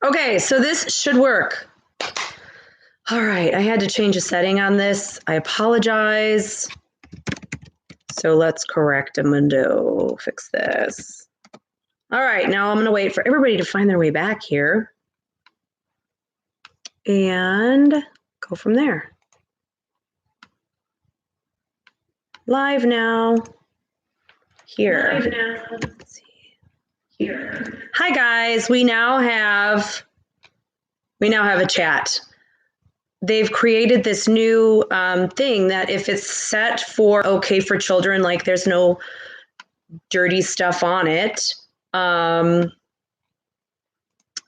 Okay, so this should work. All right, I had to change a setting on this. I apologize. So let's correct a window, fix this. All right, now I'm gonna wait for everybody to find their way back here and go from there. Live now. Here. Live now. Let's see. Here. Hi guys, we now have a chat. They've created this new thing that if it's set for okay for children, like there's no dirty stuff on it,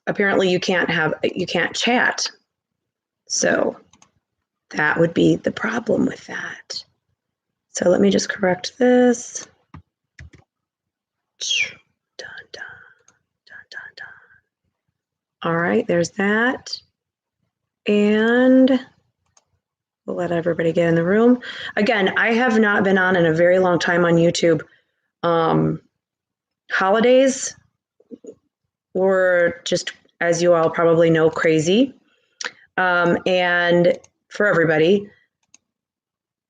apparently you can't chat. So that would be the problem with that. So let me just correct this. Dun, dun, dun, dun, dun. All right, there's that. And we'll let everybody get in the room. Again, I have not been on in a very long time on YouTube. Holidays were just, as you all probably know, crazy. And for everybody.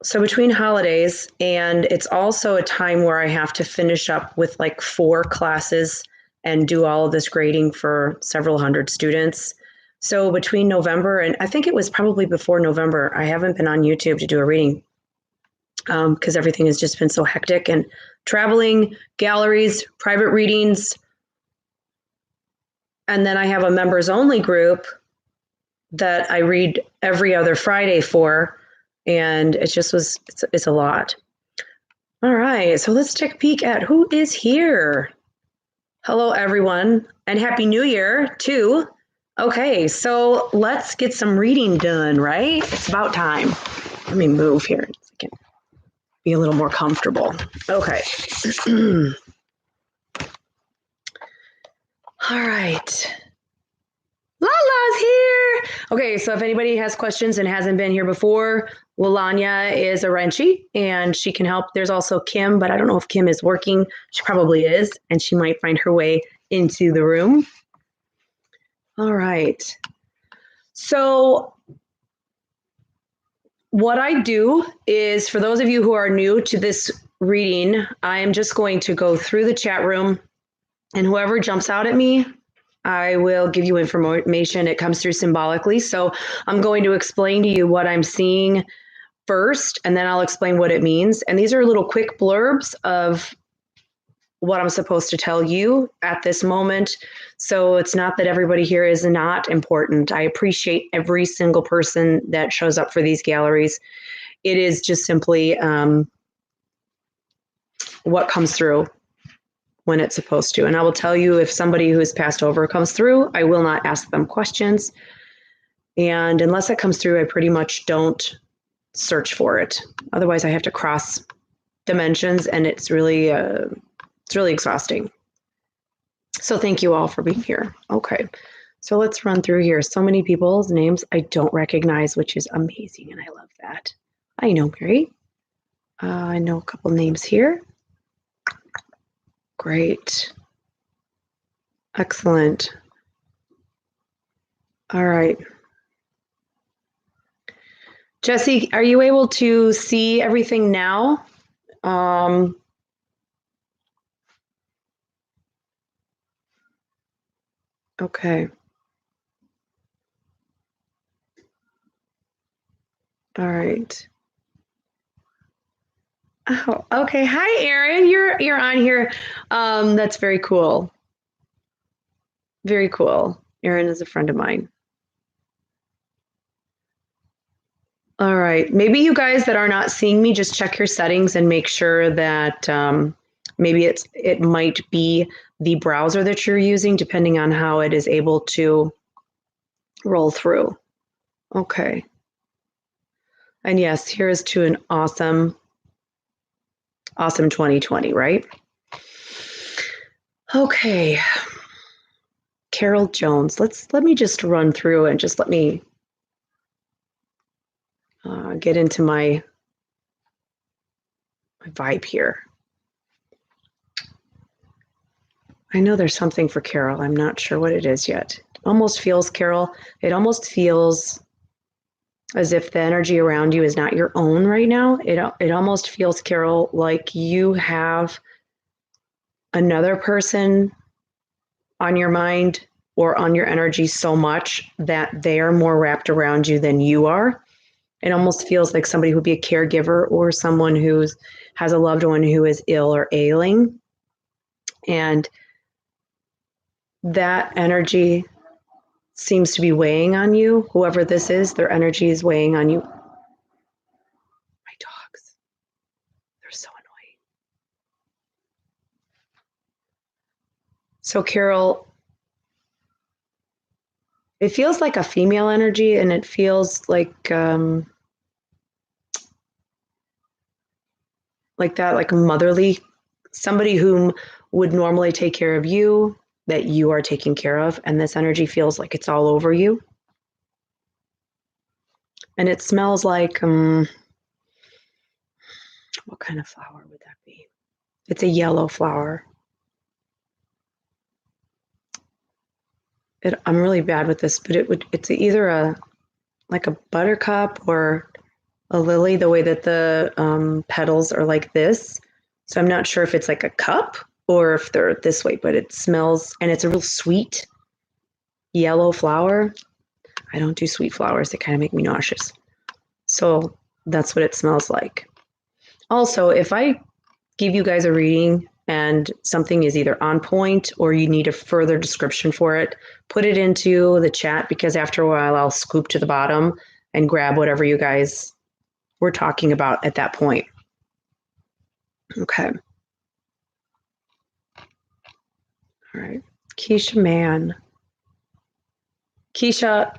So between holidays, and it's also a time where I have to finish up with like 4 classes and do all of this grading for several hundred students. So between November and I think it was probably before November, I haven't been on YouTube to do a reading because everything has just been so hectic and traveling, galleries, private readings. And then I have a members only group that I read every other Friday for. And it just was, it's a lot. All right, so let's take a peek at who is here. Hello, everyone, and Happy New Year, too. Okay, so let's get some reading done, right? It's about time. Let me move here so I can be a little more comfortable. Okay. All right. Lala's here. Okay, so if anybody has questions and hasn't been here before, Lalanya is a Renchi and she can help. There's also Kim, but I don't know if Kim is working. She probably is, and she might find her way into the room. All right. So what I do is, for those of you who are new to this reading, I am just going to go through the chat room, and whoever jumps out at me, I will give you information. It comes through symbolically. So I'm going to explain to you what I'm seeing first, and then I'll explain what it means. And these are little quick blurbs of what I'm supposed to tell you at this moment. So it's not that everybody here is not important. I appreciate every single person that shows up for these galleries. It is just simply what comes through when it's supposed to. And I will tell you, if somebody who has passed over comes through, I will not ask them questions. And unless it comes through, I pretty much don't search for it. Otherwise, I have to cross dimensions, and it's really exhausting. So thank you all for being here. Okay, so let's run through here. So many people's names I don't recognize, which is amazing, and I love that. I know, Mary. I know a couple names here. Great. Excellent. All right. Jesse, are you able to see everything now? Okay. All right. Oh, okay. Hi, Erin. You're on here. That's very cool. Very cool. Erin is a friend of mine. All right. Maybe you guys that are not seeing me, just check your settings and make sure that maybe it might be the browser that you're using, depending on how it is able to roll through. Okay. And yes, here's to an awesome 2020, right? Okay. Carol Jones. Let me just run through and just let me get into my vibe here. I know there's something for Carol. I'm not sure what it is yet. almost feels, Carol, it almost feels as if the energy around you is not your own right now. It almost feels, Carol, like you have another person on your mind or on your energy so much that they are more wrapped around you than you are. It almost feels like somebody who'd be a caregiver or someone who has a loved one who is ill or ailing. And that energy seems to be weighing on you. Whoever this is, their energy is weighing on you. My dogs, they're so annoying. So, Carol, it feels like a female energy, and it feels like that, like motherly, somebody whom would normally take care of you, that you are taking care of, and this energy feels like it's all over you. And it smells like, what kind of flower would that be? It's a yellow flower. I'm really bad with this, but it's either like a buttercup or a lily, the way that the petals are like this. So I'm not sure if it's like a cup or if they're this way, but it smells, and it's a real sweet yellow flower. I don't do sweet flowers. They kind of make me nauseous. So that's what it smells like. Also, if I give you guys a reading and something is either on point or you need a further description for it, put it into the chat, because after a while I'll scoop to the bottom and grab whatever you guys were talking about at that point. Okay. All right. Keisha Mann. Keisha.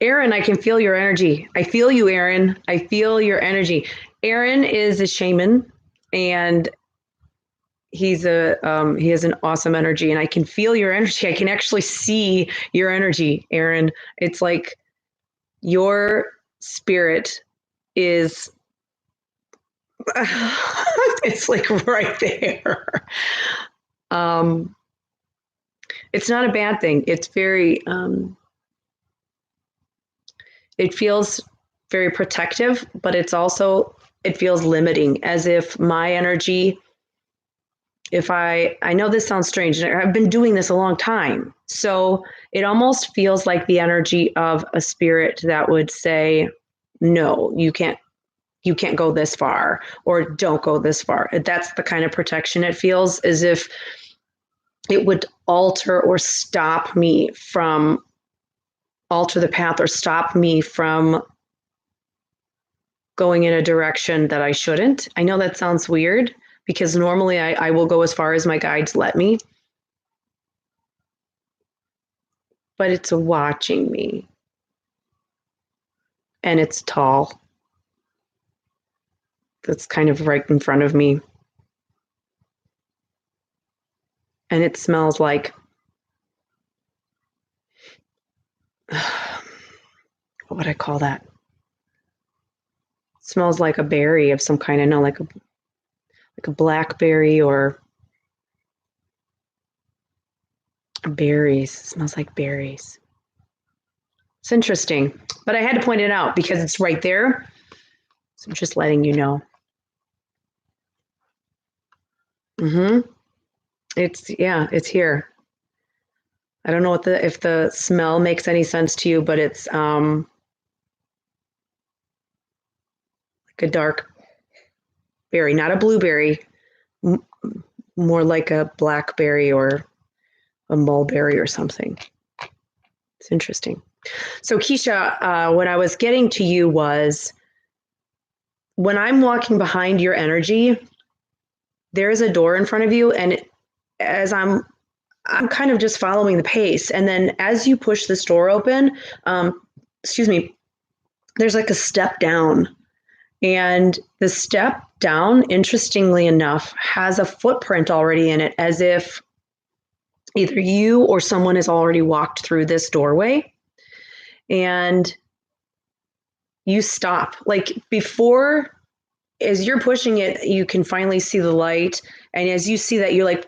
Aaron, I can feel your energy. I feel you, Aaron. I feel your energy. Aaron is a shaman, and he has an awesome energy, and I can feel your energy. I can actually see your energy, Aaron. It's like your spirit is it's like right there. It's not a bad thing. It's very it feels very protective, but it feels limiting, as if my energy, if I know this sounds strange, and I've been doing this a long time. So it almost feels like the energy of a spirit that would say, no, you can't go this far, or don't go this far. That's the kind of protection it feels, as if it would alter the path, or stop me from going in a direction that I shouldn't. I know that sounds weird, because normally I will go as far as my guides let me, but it's watching me, and it's tall. That's kind of right in front of me. And it smells like, what would I call that? It smells like a berry of some kind. I know, like a blackberry or berries. It smells like berries. It's interesting, but I had to point it out because it's right there. So I'm just letting you know. It's here. I don't know if the smell makes any sense to you, but it's like a dark berry, not a blueberry, more like a blackberry or a mulberry or something. It's interesting. So Keisha, what I was getting to you was, when I'm walking behind your energy, there's a door in front of you, and as I'm kind of just following the pace, and then as you push this door open, there's like a step down, and the step down, interestingly enough, has a footprint already in it, as if either you or someone has already walked through this doorway, and you stop. Like, before as you're pushing it, you can finally see the light. And as you see that, you're like,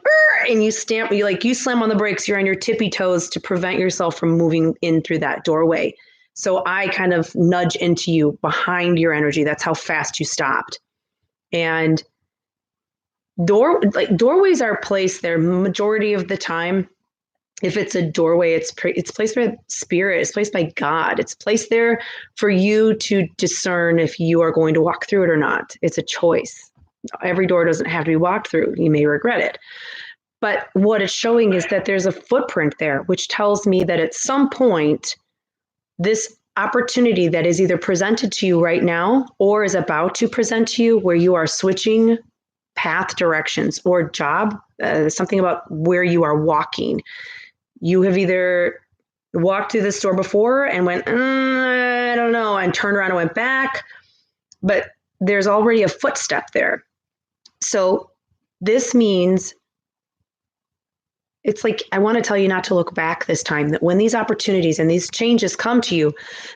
and you slam on the brakes, you're on your tippy toes to prevent yourself from moving in through that doorway. So I kind of nudge into you behind your energy. That's how fast you stopped. And doorways are placed there majority of the time. If it's a doorway, it's placed by spirit, it's placed by God. It's placed there for you to discern if you are going to walk through it or not. It's a choice. Every door doesn't have to be walked through. You may regret it. But what it's showing is that there's a footprint there, which tells me that at some point, this opportunity that is either presented to you right now or is about to present to you, where you are switching path directions or job, something about where you are walking. You have either walked through this door before and went, I don't know, and turned around and went back, but there's already a footstep there. So this means it's like, I want to tell you not to look back this time, that when these opportunities and these changes come to you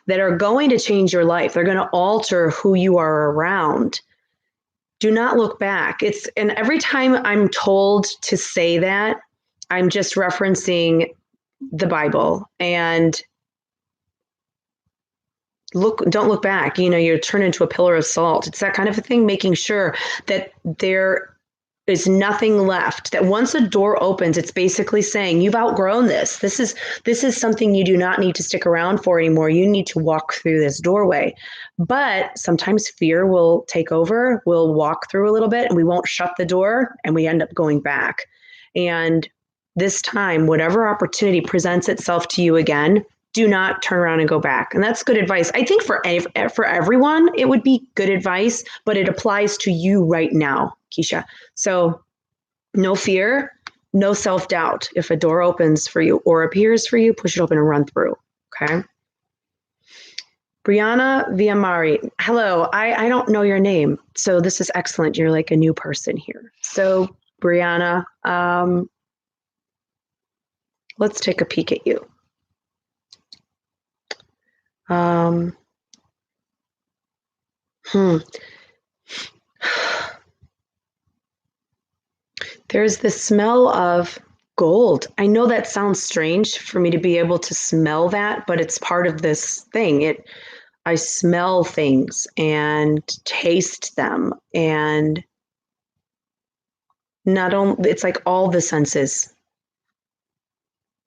that are going to change your life, they're going to alter who you are around. Do not look back. And every time I'm told to say that, I'm just referencing the Bible and don't look back. You're turned into a pillar of salt. It's that kind of a thing, making sure that there is nothing left, that once a door opens, it's basically saying you've outgrown this. This is something you do not need to stick around for anymore. You need to walk through this doorway. But sometimes fear will take over. We'll walk through a little bit and we won't shut the door and we end up going back. And this time, whatever opportunity presents itself to you again, do not turn around and go back. And that's good advice. I think for everyone, it would be good advice, but it applies to you right now, Keisha. So no fear, no self-doubt. If a door opens for you or appears for you, push it open and run through, okay? Brianna Viamari, hello, I don't know your name, so this is excellent. You're like a new person here. So Brianna, let's take a peek at you. There's the smell of gold. I know that sounds strange for me to be able to smell that, but it's part of this thing. I smell things and taste them, and not only, it's like all the senses,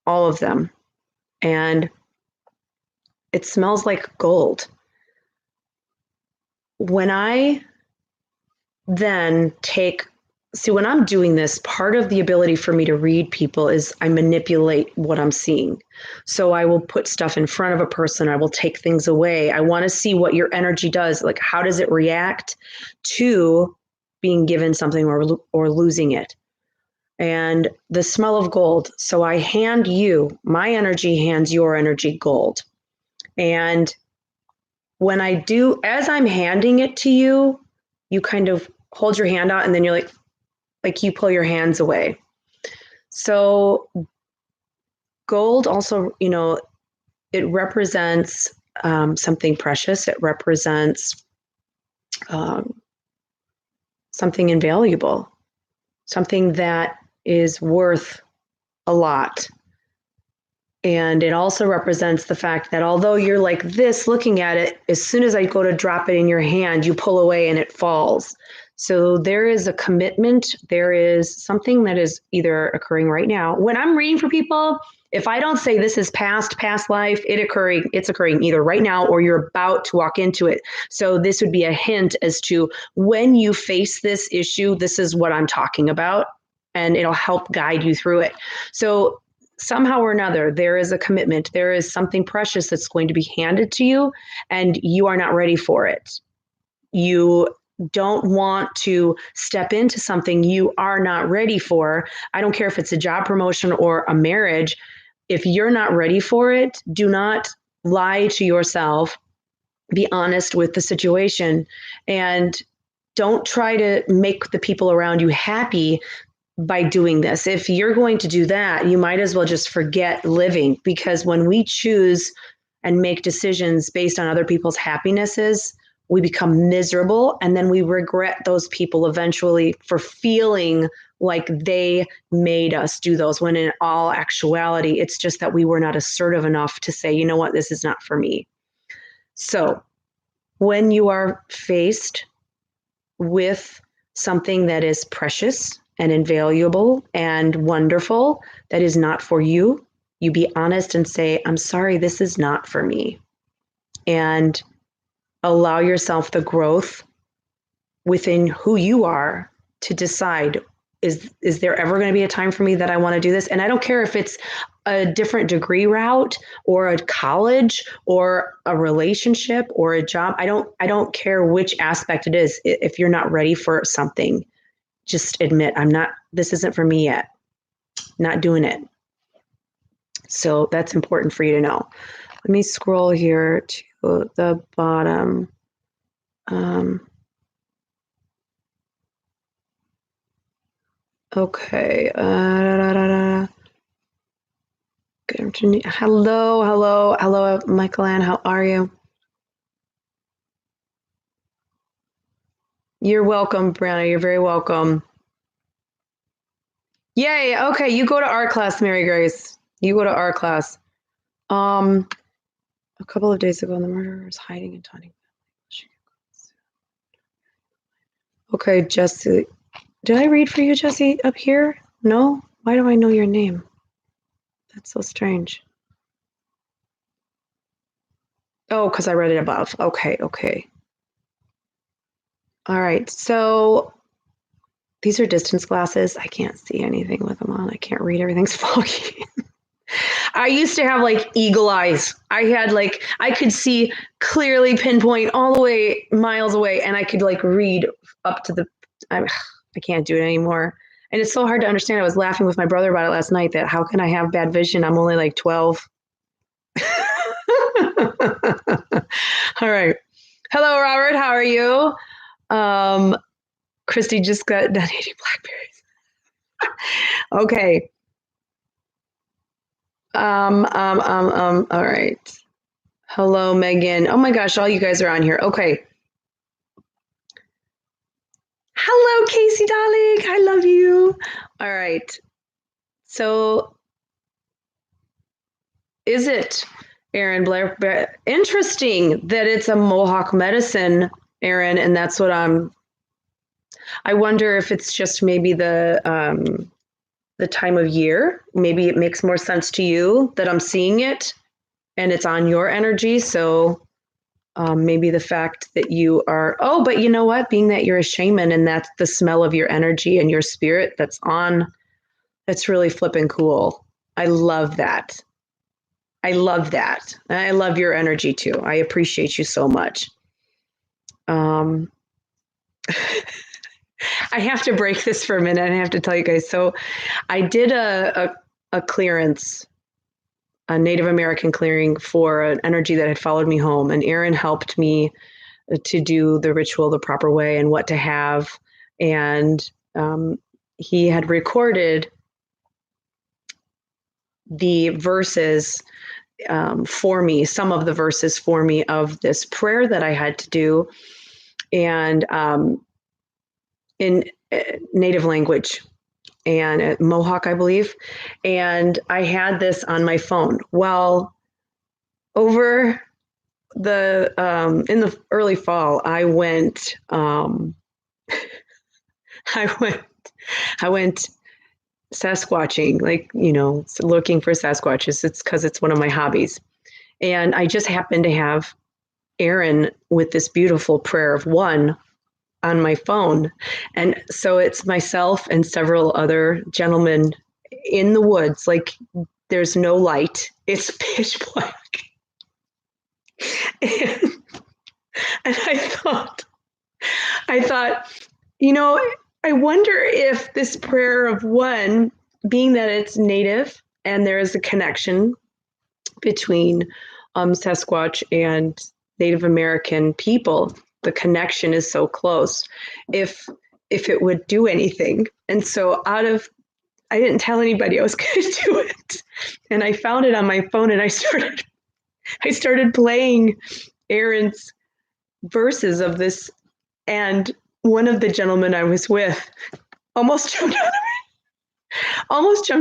all of them. And it smells like gold. When I then when I'm doing this, part of the ability for me to read people is I manipulate what I'm seeing. So I will put stuff in front of a person. I will take things away. I want to see what your energy does. Like, how does it react to being given something or losing it? And the smell of gold. So I hand you, my energy hands your energy gold. And when I do, as I'm handing it to you, you kind of hold your hand out and then you're like you pull your hands away. So gold also, it represents something precious. It represents something invaluable, something that is worth a lot. And it also represents the fact that although you're like this looking at it, as soon as I go to drop it in your hand, you pull away and it falls. So there is a commitment. There is something that is either occurring right now. When I'm reading for people, if I don't say this is past life, it's occurring either right now or you're about to walk into it. So this would be a hint as to when you face this issue, this is what I'm talking about, and it'll help guide you through it. So somehow or another, there is a commitment. There is something precious that's going to be handed to you, and you are not ready for it. You don't want to step into something you are not ready for. I don't care if it's a job promotion or a marriage. If you're not ready for it, do not lie to yourself. Be honest with the situation, and don't try to make the people around you happy by doing this. If you're going to do that, you might as well just forget living, because when we choose and make decisions based on other people's happinesses, we become miserable, and then we regret those people eventually for feeling like they made us do those, when in all actuality, it's just that we were not assertive enough to say, you know what, this is not for me. So when you are faced with something that is precious and invaluable and wonderful that is not for you, you be honest and say, I'm sorry, this is not for me. And allow yourself the growth within who you are to decide, is there ever going to be a time for me that I want to do this? And I don't care if it's a different degree route or a college or a relationship or a job. I don't care which aspect it is. If you're not ready for something, just admit, this isn't for me yet. Not doing it. So that's important for you to know. Let me scroll here to the bottom. Okay. Good afternoon. Hello, Michael Ann. How are you? You're welcome, Brianna. You're very welcome. Yay. Okay, you go to art class, Mary Grace. You go to art class. A couple of days ago, the murderer was hiding and taunting. Okay, Jesse. Did I read for you, Jesse, up here? No? Why do I know your name? That's so strange. Oh, because I read it above. Okay. All right, so these are distance glasses. I can't see anything with them on. I can't read. Everything's foggy. I used to have like eagle eyes. I could see clearly, pinpoint all the way miles away, and I could like read up to I can't do it anymore. And it's so hard to understand. I was laughing with my brother about it last night, that how can I have bad vision? I'm only like 12. All right. Hello, Robert. How are you? Christy just got done eating blackberries. Okay. All right. Hello, Megan. Oh my gosh, all you guys are on here. Okay. Hello, Casey, darling. I love you. All right. So, is it, Aaron Blair? Interesting that it's a Mohawk medicine, Aaron, and that's what I wonder if it's just maybe the time of year. Maybe it makes more sense to you that I'm seeing it and it's on your energy. So maybe the fact that you are, but you know what? Being that you're a shaman and that's the smell of your energy and your spirit that's really flipping cool. I love that. I love that. And I love your energy too. I appreciate you so much. I have to break this for a minute. I have to tell you guys. So I did a clearance, a Native American clearing for an energy that had followed me home. And Aaron helped me to do the ritual the proper way and what to have. And he had recorded the verses for me, some of the verses for me of this prayer that I had to do. And in Native language and Mohawk, I believe. And I had this on my phone. Well, over the in the early fall, I went Sasquatching, like, looking for Sasquatches. It's because it's one of my hobbies. And I just happened to have Aaron with this beautiful prayer of one on my phone. And so it's myself and several other gentlemen in the woods. Like, there's no light. It's pitch black. And I thought, I wonder if this prayer of one, being that it's native and there is a connection between Sasquatch and Native American people, the connection is so close, if it would do anything. And so I didn't tell anybody I was going to do it. And I found it on my phone and I started playing Aaron's verses of this, and one of the gentlemen I was with almost jumped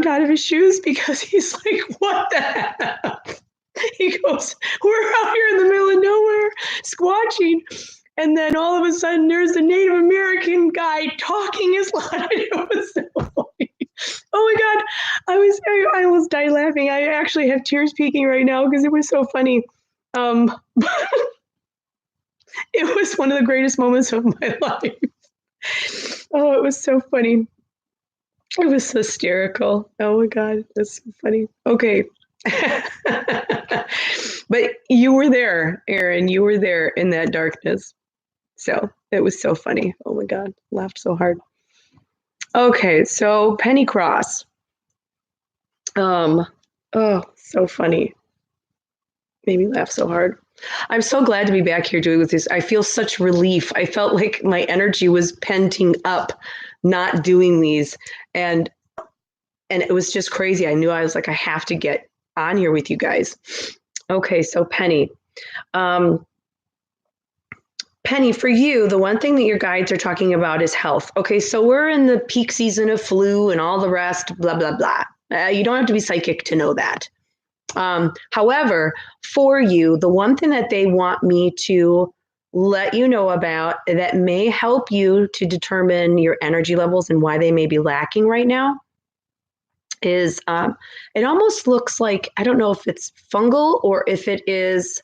out of his shoes because he's like, "What the hell?" He goes, "We're out here in the middle of nowhere, squatching." And then all of a sudden, there's a Native American guy talking his line. It was so funny. Oh my God. I almost died laughing. I actually have tears peeking right now because it was so funny. It was one of the greatest moments of my life. Oh, it was so funny. It was hysterical. Oh my God. That's so funny. Okay. But you were there, Aaron. You were there in that darkness. So it was so funny. Oh my God. Laughed so hard. Okay. So Penny Cross. Oh, so funny. Made me laugh so hard. I'm so glad to be back here doing this. I feel such relief. I felt like my energy was penting up, not doing these. And it was just crazy. I knew I was like, I have to get on here with you guys. Okay, so Penny. Penny, for you, the one thing that your guides are talking about is health. Okay, so we're in the peak season of flu and all the rest, blah, blah, blah. You don't have to be psychic to know that. However, for you, the one thing that they want me to let you know about that may help you to determine your energy levels and why they may be lacking right now is it almost looks like, I don't know if it's fungal or if it is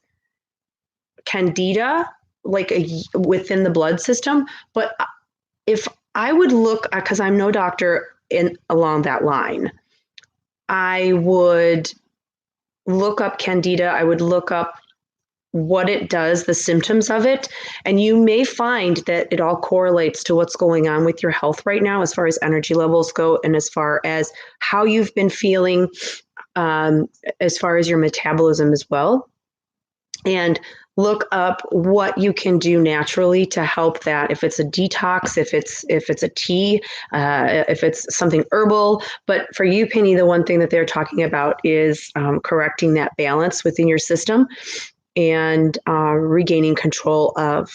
candida, like within the blood system. But if I would look, because I'm no doctor along that line, I would look up candida. I would look up what it does, the symptoms of it, and you may find that it all correlates to what's going on with your health right now as far as energy levels go and as far as how you've been feeling, as far as your metabolism as well. And look up what you can do naturally to help that. If it's a detox, if it's a tea, if it's something herbal. But for you, Penny, the one thing that they're talking about is correcting that balance within your system and regaining control of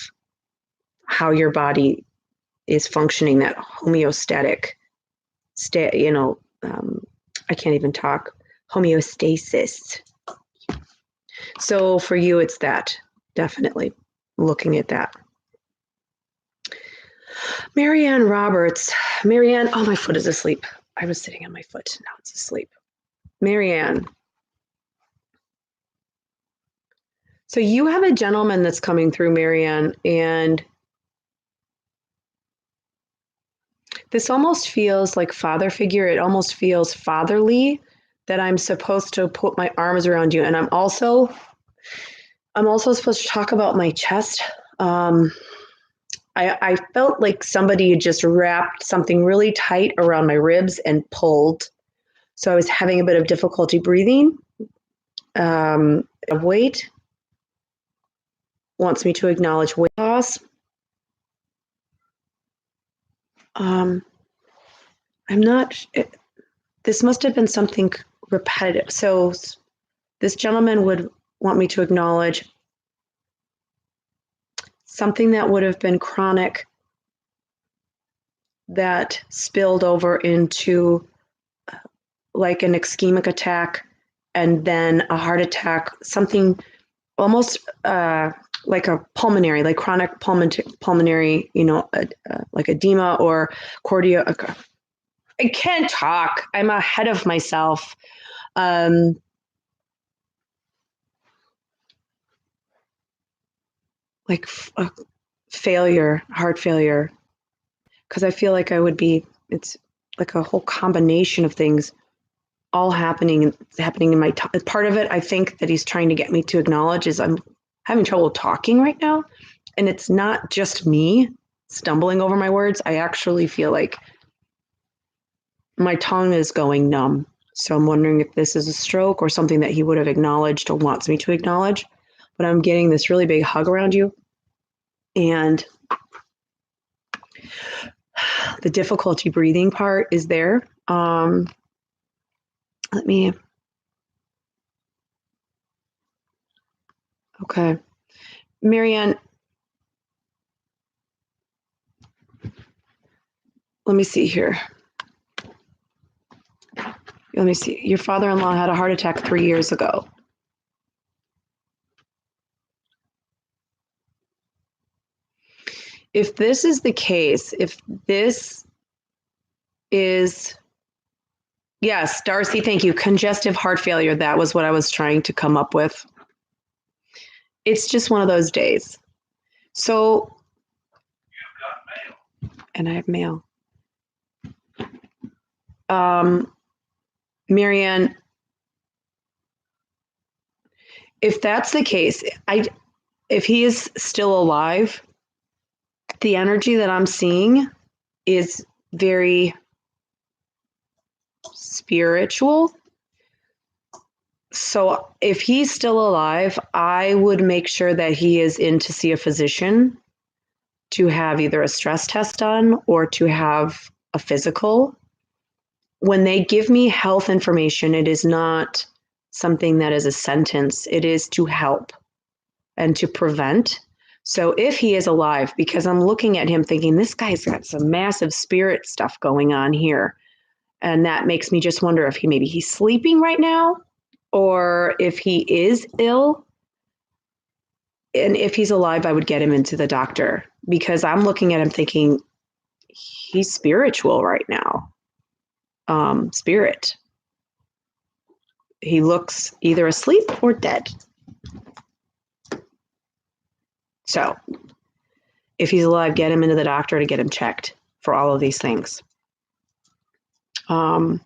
how your body is functioning, that homeostatic state. I can't even talk. Homeostasis. So for you, it's that. Definitely looking at that. Marianne Roberts. Marianne, oh, my foot is asleep. I was sitting on my foot. Now it's asleep. Marianne. So you have a gentleman that's coming through, Marianne, and this almost feels like father figure. It almost feels fatherly that I'm supposed to put my arms around you. And I'm also supposed to talk about my chest. I felt like somebody had just wrapped something really tight around my ribs and pulled. So I was having a bit of difficulty breathing. Weight wants me to acknowledge weight loss. I'm not, this must have been something repetitive. So this gentleman would want me to acknowledge something that would have been chronic that spilled over into like an ischemic attack and then a heart attack, something almost like a pulmonary, like chronic pulmonary, like edema or cardio. I can't talk. I'm ahead of myself. Like failure, heart failure, because I feel like it's like a whole combination of things all happening in my part of it. I think that he's trying to get me to acknowledge is I'm having trouble talking right now. And it's not just me stumbling over my words. I actually feel like my tongue is going numb. So I'm wondering if this is a stroke or something that he would have acknowledged or wants me to acknowledge. But I'm getting this really big hug around you. And the difficulty breathing part is there. Okay. Marianne, let me see here. Let me see. Your father-in-law had a heart attack 3 years ago. If this is the case, if this is, yes, Darcy, thank you. Congestive heart failure. That was what I was trying to come up with. It's just one of those days. So, and I have mail. Marianne, if that's the case, if he is still alive, the energy that I'm seeing is very spiritual. So if he's still alive, I would make sure that he is in to see a physician to have either a stress test done or to have a physical. When they give me health information, it is not something that is a sentence. It is to help and to prevent. So if he is alive, because I'm looking at him thinking, this guy's got some massive spirit stuff going on here. And that makes me just wonder if maybe he's sleeping right now, or if he is ill. And if he's alive, I would get him into the doctor, because I'm looking at him thinking he's spiritual right now. Spirit. He looks either asleep or dead. So if he's alive, get him into the doctor to get him checked for all of these things. Oh,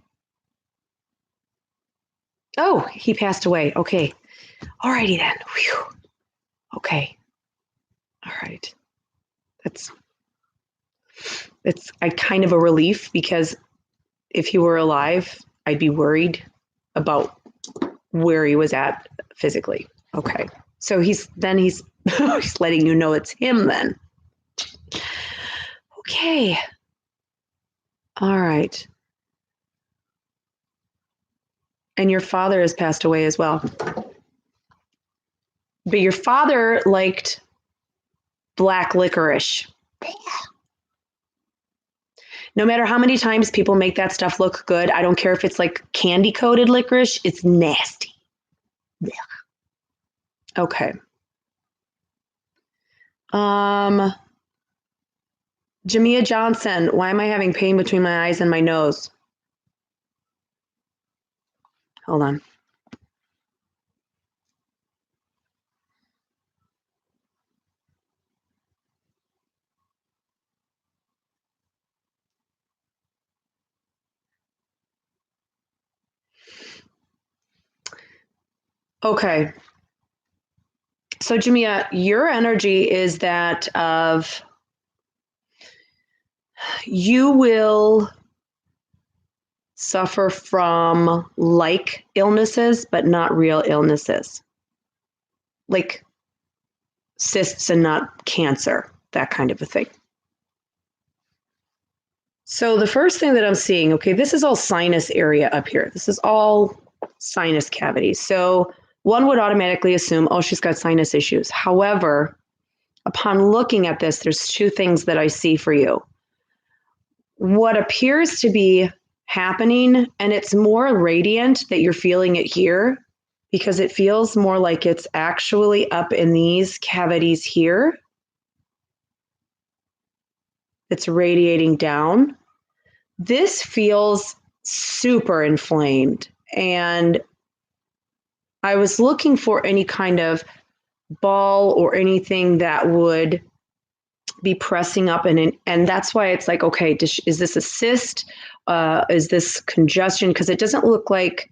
he passed away. Okay. All righty then. Whew. Okay. All right. It's a kind of a relief, because if he were alive, I'd be worried about where he was at physically. Okay. So he's he's letting you know it's him then. Okay. All right. And your father has passed away as well. But your father liked black licorice. No matter how many times people make that stuff look good, I don't care if it's like candy coated licorice, it's nasty. Yeah. Okay. Jamia Johnson, why am I having pain between my eyes and my nose? Hold on. Okay. So Jamia, your energy is that of you will suffer from like illnesses, but not real illnesses. Like cysts and not cancer, that kind of a thing. So the first thing that I'm seeing, okay, this is all sinus area up here. This is all sinus cavities. So one would automatically assume, oh, she's got sinus issues. However, upon looking at this, there's two things that I see for you. What appears to be happening, and it's more radiant that you're feeling it here, because it feels more like it's actually up in these cavities here. It's radiating down. This feels super inflamed, and I was looking for any kind of ball or anything that would be pressing up, and that's why it's like, okay, is this a cyst? Is this congestion? Because it doesn't look like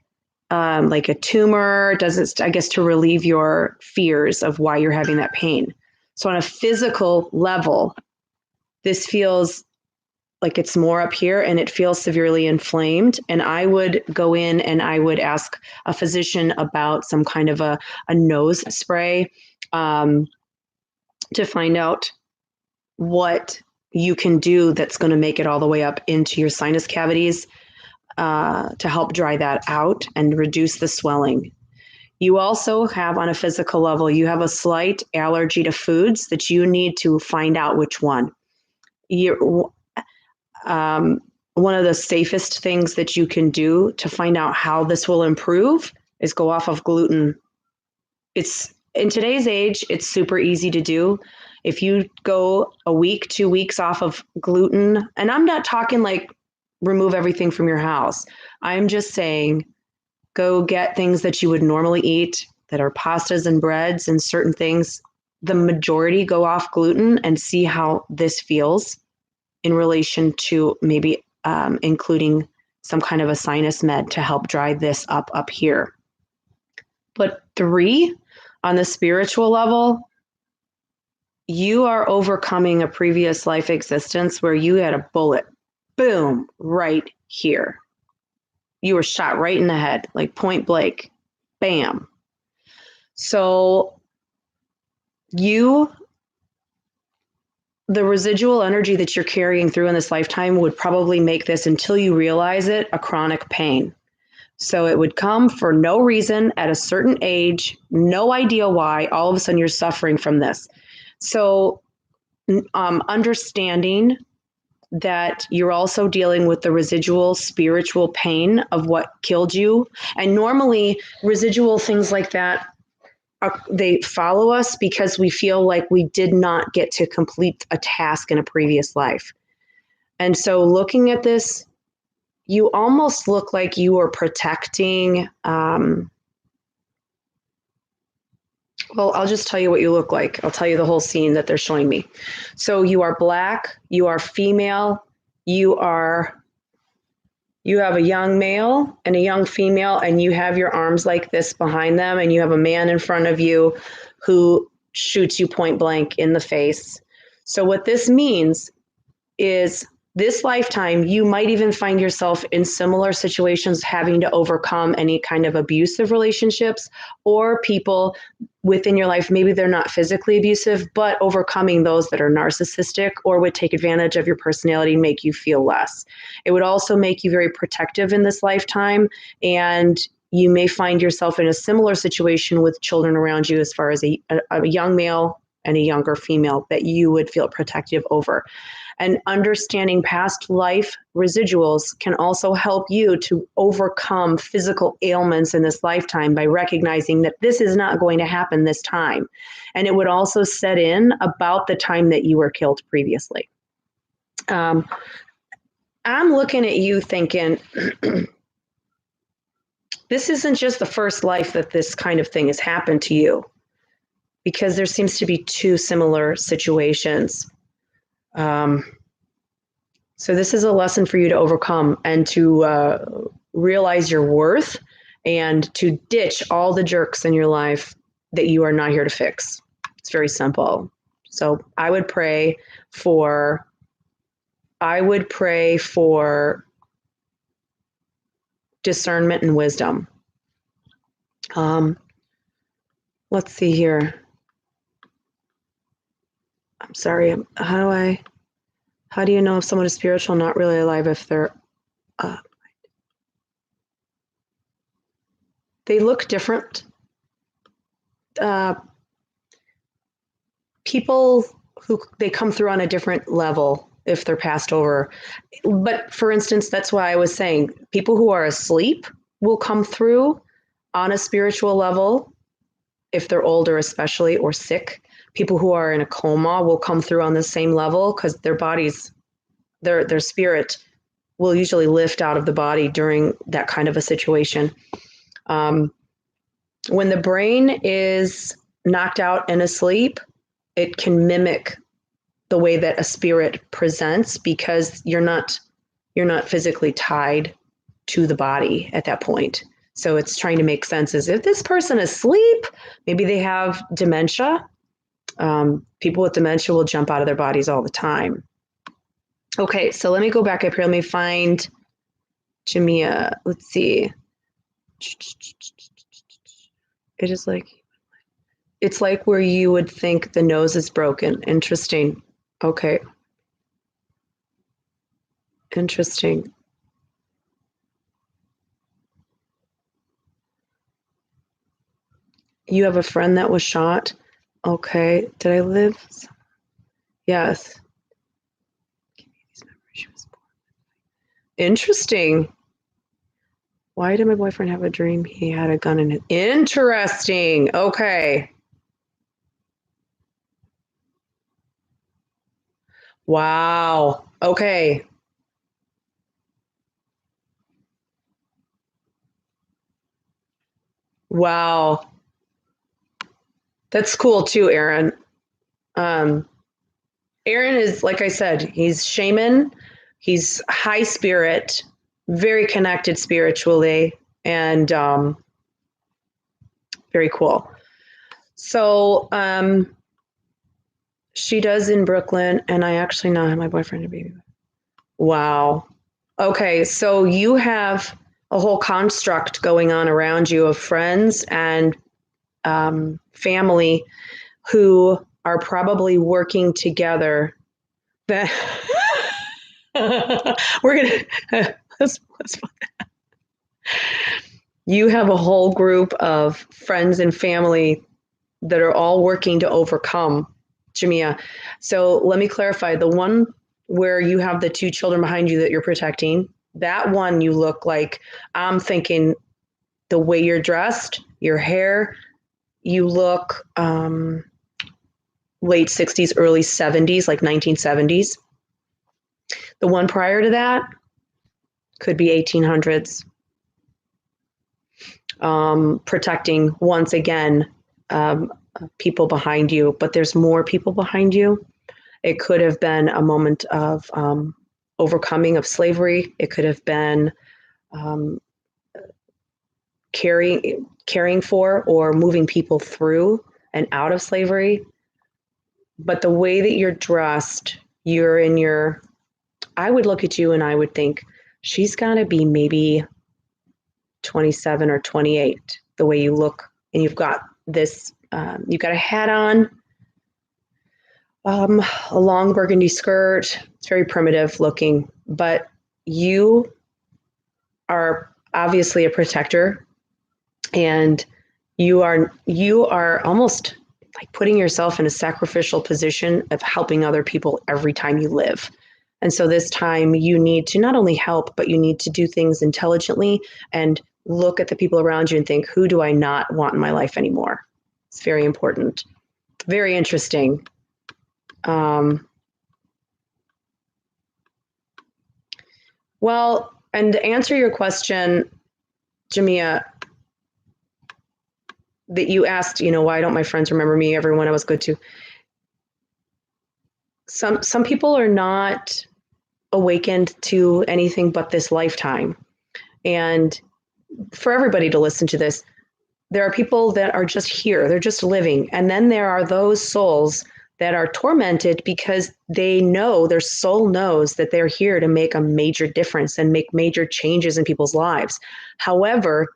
a tumor. Doesn't, I guess, to relieve your fears of why you're having that pain. So on a physical level, this feels like it's more up here, and it feels severely inflamed. And I would go in and I would ask a physician about some kind of a nose spray to find out what you can do that's going to make it all the way up into your sinus cavities to help dry that out and reduce the swelling. You also have, on a physical level, you have a slight allergy to foods that you need to find out which one. one of the safest things that you can do to find out how this will improve is go off of gluten. It's in today's age, it's super easy to do. If you go a week, 2 weeks off of gluten, and I'm not talking like remove everything from your house. I'm just saying go get things that you would normally eat that are pastas and breads and certain things. The majority go off gluten and see how this feels in relation to maybe including some kind of a sinus med to help dry this up here. But 3, on the spiritual level, you are overcoming a previous life existence where you had a bullet, boom, right here. You were shot right in the head, like point blank, bam. So the residual energy that you're carrying through in this lifetime would probably make this, until you realize it, a chronic pain. So it would come for no reason at a certain age, no idea why, all of a sudden you're suffering from this. So understanding that you're also dealing with the residual spiritual pain of what killed you. And normally residual things like that, they follow us because we feel like we did not get to complete a task in a previous life. And so looking at this, you almost look like you are protecting, well, I'll just tell you what you look like. I'll tell you the whole scene that they're showing me. So you are Black, you are female, you have a young male and a young female, and you have your arms like this behind them, and you have a man in front of you who shoots you point blank in the face. So what this means is this lifetime, you might even find yourself in similar situations having to overcome any kind of abusive relationships or people within your life. Maybe they're not physically abusive, but overcoming those that are narcissistic or would take advantage of your personality and make you feel less. It would also make you very protective in this lifetime, and you may find yourself in a similar situation with children around you as far as a young male and a younger female that you would feel protective over. And understanding past life residuals can also help you to overcome physical ailments in this lifetime by recognizing that this is not going to happen this time. And it would also set in about the time that you were killed previously. I'm looking at you thinking, this isn't just the first life that this kind of thing has happened to you, because there seems to be 2 similar situations. So this is a lesson for you to overcome and to realize your worth and to ditch all the jerks in your life that you are not here to fix. It's very simple. So I would pray for discernment and wisdom. Let's see here. I'm sorry. How do you know if someone is spiritual, not really alive, if they're, they look different. People who they come through on a different level if they're passed over. But for instance, that's why I was saying people who are asleep will come through on a spiritual level if they're older, especially, or sick. People who are in a coma will come through on the same level because their bodies, their spirit will usually lift out of the body during that kind of a situation. When the brain is knocked out and asleep, it can mimic the way that a spirit presents because you're not physically tied to the body at that point. So it's trying to make sense as if this person is asleep, maybe they have dementia. People with dementia will jump out of their bodies all the time. Okay, so let me go back up here. Let me find Jamia. Let's see. It is like, it's like where you would think the nose is broken. Interesting. Okay. Interesting. You have a friend that was shot. Okay. Did I live? Yes. Interesting. Why did my boyfriend have a dream he had a gun in it? Interesting. Okay. Wow. Okay. Wow. That's cool too, Aaron. Um, Aaron is, like I said, he's shaman. He's high spirit, very connected spiritually, and very cool. So she does in Brooklyn, and I actually now have my boyfriend a baby. Wow. Okay, so you have a whole construct going on around you of friends and family who are probably working together. That we're gonna let's you have a whole group of friends and family that are all working to overcome Jamia. So let me clarify the one where you have the two children behind you that you're protecting. That one you look like, I'm thinking the way you're dressed, your hair, you look late 60s, early 70s, like 1970s. The one prior to that could be 1800s. Protecting once again people behind you, but there's more people behind you. It could have been a moment of overcoming of slavery. It could have been caring for or moving people through and out of slavery. But the way that you're dressed, you're in your, I would look at you and I would think, she's got to be maybe 27 or 28, the way you look. And you've got this, you've got a hat on, a long burgundy skirt. It's very primitive looking, but you are obviously a protector, and you are almost like putting yourself in a sacrificial position of helping other people every time you live. And so this time you need to not only help, but you need to do things intelligently and look at the people around you and think, who do I not want in my life anymore? It's very important. Very interesting. Well, and to answer your question, Jamia, that you asked, why don't my friends remember me, everyone I was good to? Some people are not awakened to anything but this lifetime. And for everybody to listen to this, there are people that are just here, they're just living. And then there are those souls that are tormented because they know, their soul knows that they're here to make a major difference and make major changes in people's lives. However,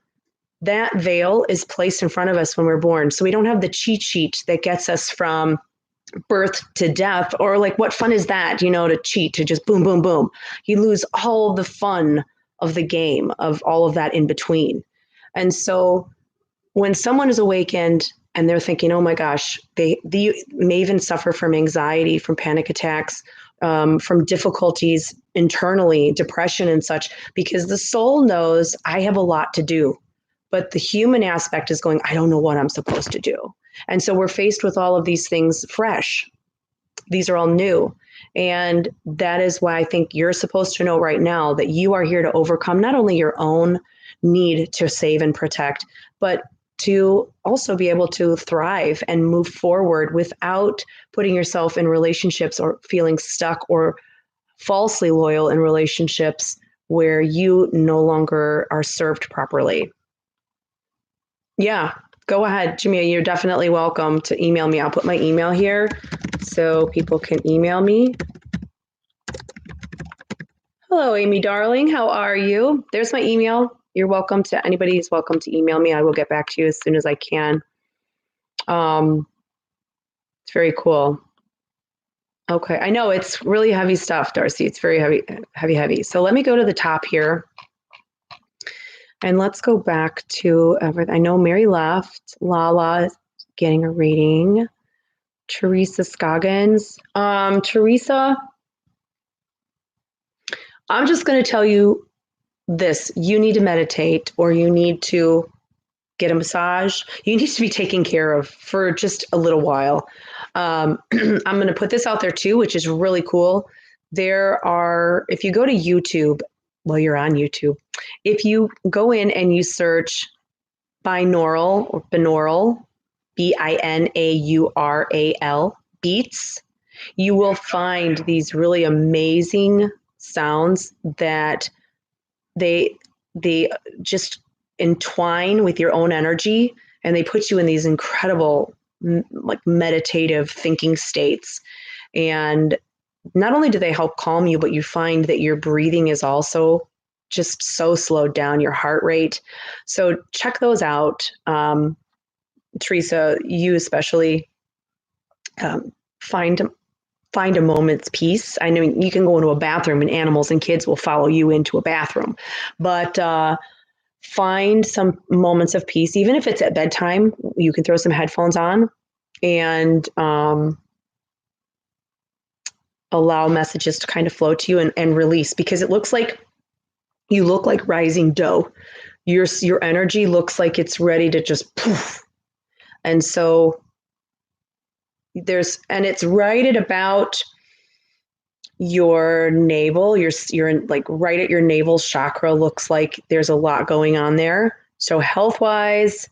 that veil is placed in front of us when we're born. So we don't have the cheat sheet that gets us from birth to death, or like, what fun is that, to cheat, to just boom, boom, boom. You lose all of the fun of the game, of all of that in between. And so when someone is awakened and they're thinking, oh my gosh, they may even suffer from anxiety, from panic attacks, from difficulties internally, depression and such, because the soul knows I have a lot to do. But the human aspect is going, I don't know what I'm supposed to do. And so we're faced with all of these things fresh. These are all new. And that is why I think you're supposed to know right now that you are here to overcome not only your own need to save and protect, but to also be able to thrive and move forward without putting yourself in relationships or feeling stuck or falsely loyal in relationships where you no longer are served properly. Yeah, go ahead, Jamia. You're definitely welcome to email me. I'll put my email here so people can email me. Hello, Amy, darling. How are you? There's my email. You're welcome to, anybody is welcome to email me. I will get back to you as soon as I can. It's very cool. Okay, I know it's really heavy stuff, Darcy. It's very heavy. So let me go to the top here. And let's go back to everything. I know Mary left. Lala is getting a reading. Teresa Scoggins. Teresa, I'm just going to tell you this. You need to meditate, or you need to get a massage. You need to be taken care of for just a little while. I'm going to put this out there too, which is really cool. There are, if you go to YouTube, well, you're on YouTube. If you go in and you search binaural or binaural, binaural beats, you will find these really amazing sounds that they just entwine with your own energy, and they put you in these incredible like meditative thinking states. And not only do they help calm you, but you find that your breathing is also just so slowed down, your heart rate. So check those out. Teresa, you especially, find a moment's peace. I know you can go into a bathroom and animals and kids will follow you into a bathroom, but find some moments of peace, even if it's at bedtime. You can throw some headphones on and allow messages to kind of flow to you and release, because it looks like you look like rising dough. Your energy looks like it's ready to just poof. And so it's right at about your navel. You're in, like right at your navel chakra. Looks like there's a lot going on there. So health wise,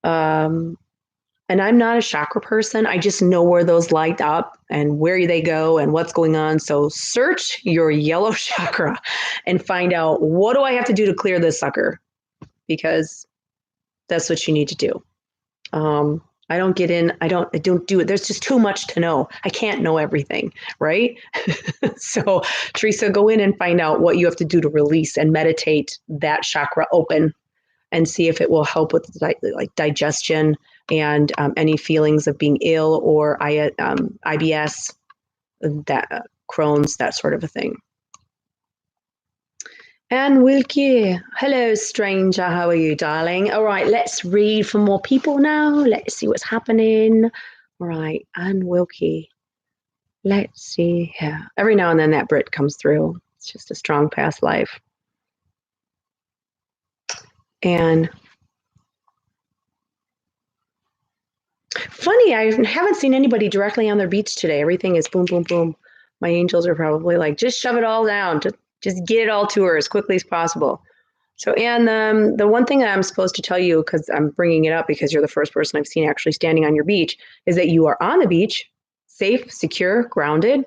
and I'm not a chakra person. I just know where those light up and where they go and what's going on. So search your yellow chakra and find out, what do I have to do to clear this sucker? Because that's what you need to do. I don't get in. I don't do it. There's just too much to know. I can't know everything, right? So, Teresa, go in and find out what you have to do to release and meditate that chakra open, and see if it will help with like digestion and any feelings of being ill or IBS, that Crohn's, that sort of a thing. Anne Wilkie, hello, stranger. How are you, darling? All right, let's read for more people now. Let's see what's happening. All right, Anne Wilkie. Let's see here. Every now and then that Brit comes through. It's just a strong past life. And funny, I haven't seen anybody directly on their beach today. Everything is boom, boom, boom. My angels are probably like, just shove it all down. Just get it all to her as quickly as possible. So, Anne, the one thing that I'm supposed to tell you, because I'm bringing it up because you're the first person I've seen actually standing on your beach, is that you are on the beach, safe, secure, grounded,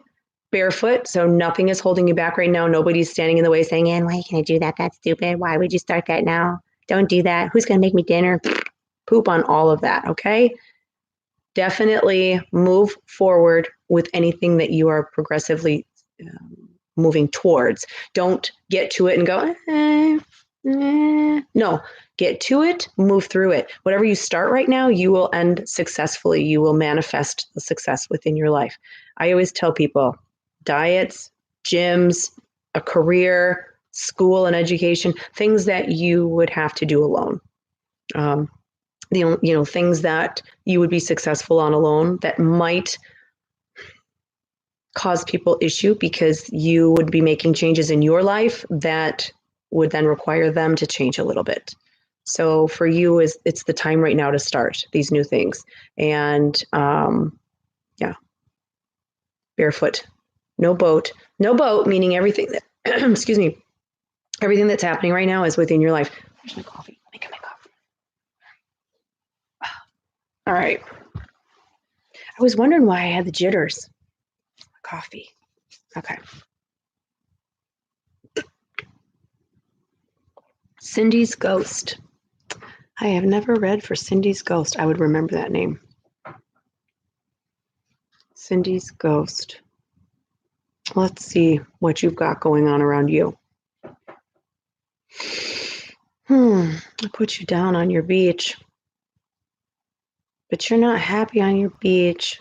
barefoot. So nothing is holding you back right now. Nobody's standing in the way saying, Anne, why can I do that? That's stupid. Why would you start that now? Don't do that. Who's going to make me dinner? Poop on all of that, okay? Definitely move forward with anything that you are progressively moving towards. Don't get to it and go, no, get to it, move through it. Whatever you start right now, you will end successfully. You will manifest the success within your life. I always tell people, diets, gyms, a career, school and education, things that you would have to do alone. Things that you would be successful on alone that might cause people issue, because you would be making changes in your life that would then require them to change a little bit. So for you, it's the time right now to start these new things. And barefoot, no boat, meaning everything that, excuse me, everything that's happening right now is within your life. Where's my coffee? Let me get my coffee. All right. I was wondering why I had the jitters. Coffee. Okay. Cindy's Ghost. I have never read for Cindy's Ghost. I would remember that name. Cindy's Ghost. Let's see what you've got going on around you. I put you down on your beach, but you're not happy on your beach.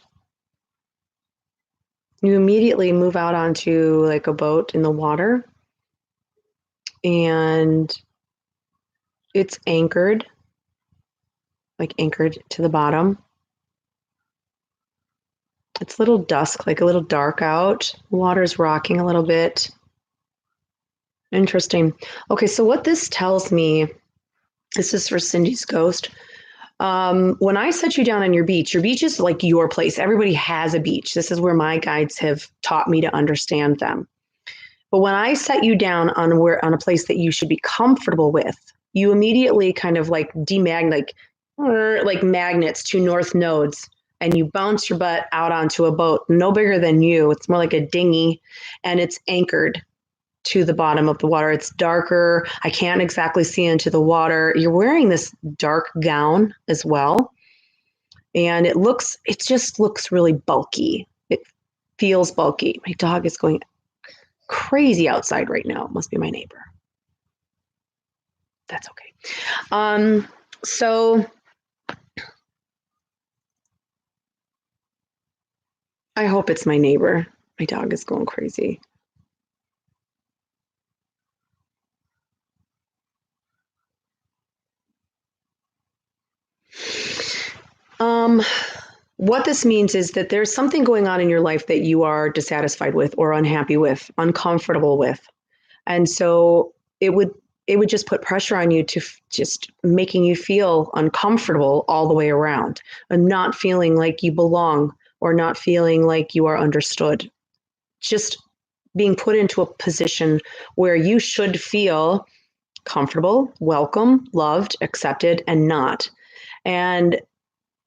You immediately move out onto like a boat in the water, and it's anchored to the bottom. It's a little dusk, like a little dark out. The water's rocking a little bit. Interesting. Okay, so what this tells me, this is for Cindy's ghost. When I set you down on your beach is like your place. Everybody has a beach. This is where my guides have taught me to understand them. But when I set you down on a place that you should be comfortable with, you immediately kind of like like magnets to north nodes, and you bounce your butt out onto a boat no bigger than you. It's more like a dinghy, and it's anchored to the bottom of the water. It's darker. I can't exactly see into the water. You're wearing this dark gown as well, and it just looks really bulky. It feels bulky. My dog is going crazy outside right now. It must be my neighbor. That's okay. So I hope it's my neighbor. My dog is going crazy. What this means is that there's something going on in your life that you are dissatisfied with or unhappy with, uncomfortable with. And so it would just put pressure on you to just making you feel uncomfortable all the way around and not feeling like you belong or not feeling like you are understood. Just being put into a position where you should feel comfortable, welcome, loved, accepted, and not. And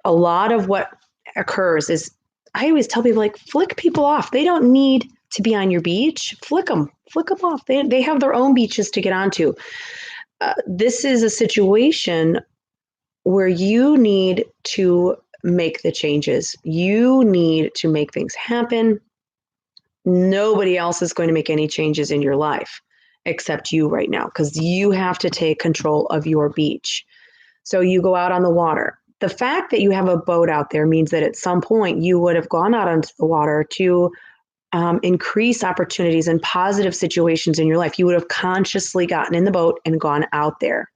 a lot of what occurs is I always tell people, like, flick people off. They don't need to be on your beach. Flick them off. They have their own beaches to get onto. This is a situation where you need to make the changes. You need to make things happen. Nobody else is going to make any changes in your life except you right now, because you have to take control of your beach. So you go out on the water. The fact that you have a boat out there means that at some point you would have gone out onto the water to increase opportunities and positive situations in your life. You would have consciously gotten in the boat and gone out there.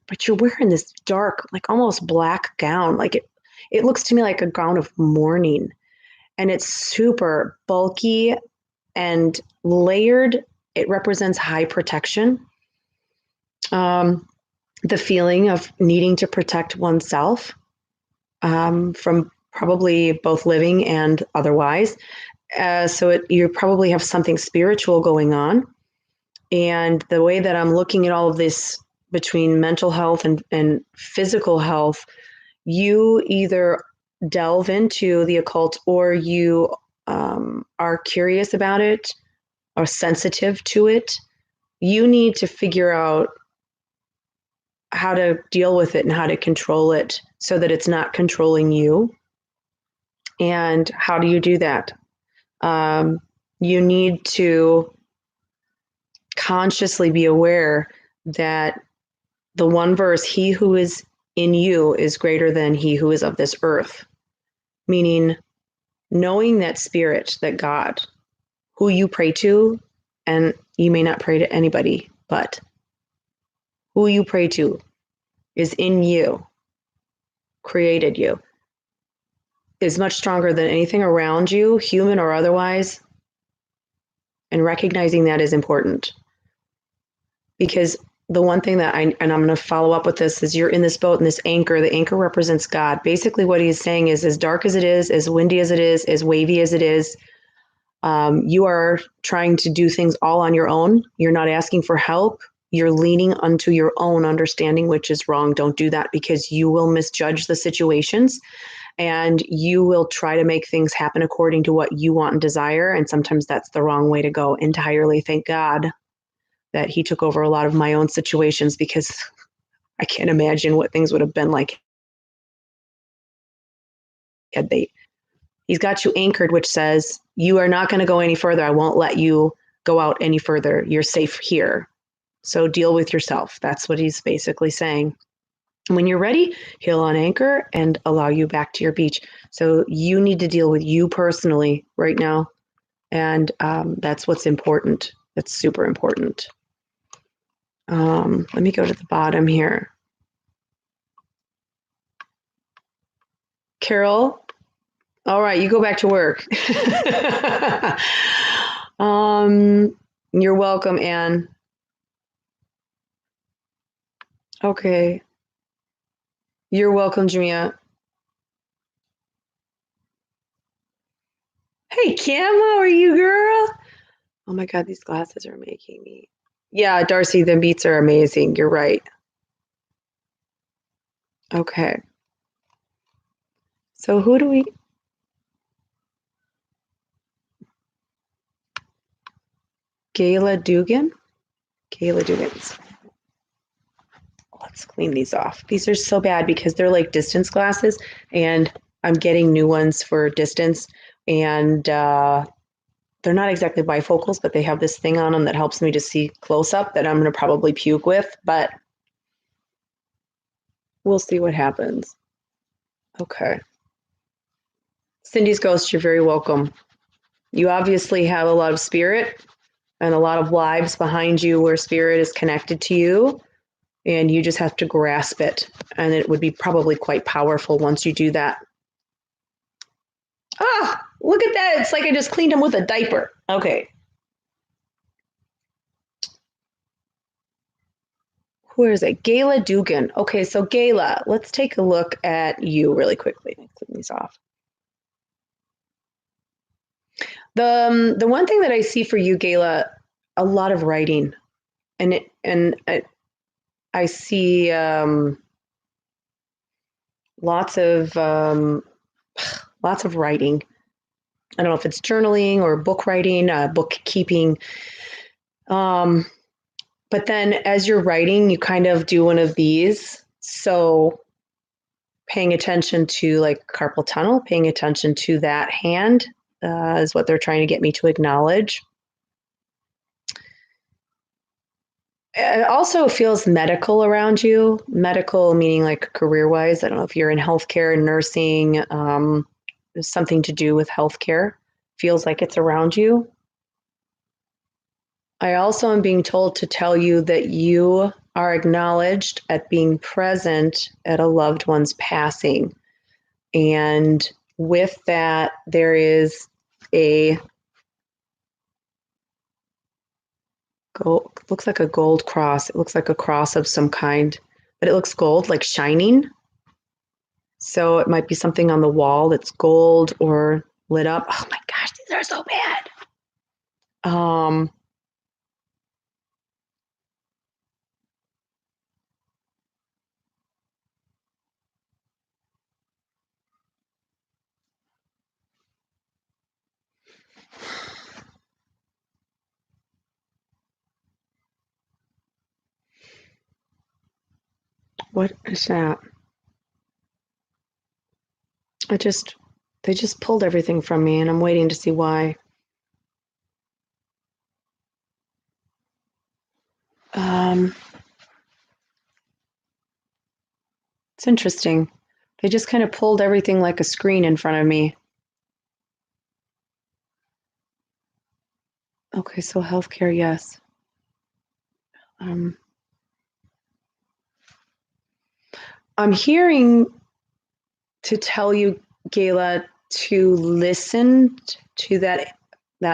But you're wearing this dark, like almost black gown. Like it looks to me like a gown of mourning. And it's super bulky and layered. It represents high protection. The feeling of needing to protect oneself from probably both living and otherwise. So you probably have something spiritual going on. And the way that I'm looking at all of this between mental health and physical health, you either delve into the occult or you are curious about it or sensitive to it. You need to figure out how to deal with it and how to control it so that it's not controlling you. And how do you do that? You need to consciously be aware that the one verse, he who is in you is greater than he who is of this earth. Meaning, knowing that spirit, that God, who you pray to, and you may not pray to anybody, but who you pray to is in you, created you, is much stronger than anything around you, human or otherwise. And recognizing that is important. Because the one thing that I'm going to follow up with this, is you're in this boat and this anchor. The anchor represents God. Basically, what he's saying is, as dark as it is, as windy as it is, as wavy as it is, you are trying to do things all on your own. You're not asking for help. You're leaning onto your own understanding, which is wrong. Don't do that, because you will misjudge the situations and you will try to make things happen according to what you want and desire. And sometimes that's the wrong way to go entirely. Thank God that he took over a lot of my own situations, because I can't imagine what things would have been like had they. He's got you anchored, which says, you are not going to go any further. I won't let you go out any further. You're safe here. So deal with yourself. That's what he's basically saying. When you're ready, he'll unanchor and allow you back to your beach. So you need to deal with you personally right now. And that's what's important. That's super important. Let me go to the bottom here. Carol, all right, you go back to work. You're welcome, Anne. Okay. You're welcome, Jamia. Hey, Kim, how are you, girl? Oh my God, these glasses are making me. Yeah, Darcy, the beats are amazing. You're right. Okay. So who do we? Gayla Dugan? Gayla Dugans. Let's clean these off. These are so bad because they're like distance glasses, and I'm getting new ones for distance, and they're not exactly bifocals, but they have this thing on them that helps me to see close up that I'm going to probably puke with, but we'll see what happens. Okay. Cindy's Ghost, you're very welcome. You obviously have a lot of spirit and a lot of lives behind you where spirit is connected to you, and you just have to grasp it. And it would be probably quite powerful once you do that. Ah, look at that. It's like I just cleaned him with a diaper. Okay. Who is it? Gayla Dugan. Okay, so Gayla, let's take a look at you really quickly. Clean these off. The one thing that I see for you, Gayla, a lot of writing, and I see lots of lots of writing. I don't know if it's journaling or book writing, bookkeeping. Um, but then as you're writing, you kind of do one of these. So paying attention to like carpal tunnel, paying attention to that hand is what they're trying to get me to acknowledge. It also feels medical around you, medical meaning like career wise. I don't know if you're in healthcare, nursing, something to do with healthcare. Feels like it's around you. I also am being told to tell you that you are acknowledged at being present at a loved one's passing. And with that, there is a gold, looks like a gold cross. It looks like a cross of some kind, but it looks gold, like shining. So it might be something on the wall that's gold or lit up. Oh my gosh, these are so bad. What is that? I just, they just pulled everything from me, and I'm waiting to see why. Um, it's interesting. They just kind of pulled everything like a screen in front of me. Okay, so healthcare, yes. I'm hearing to tell you, Gayla, to listen to that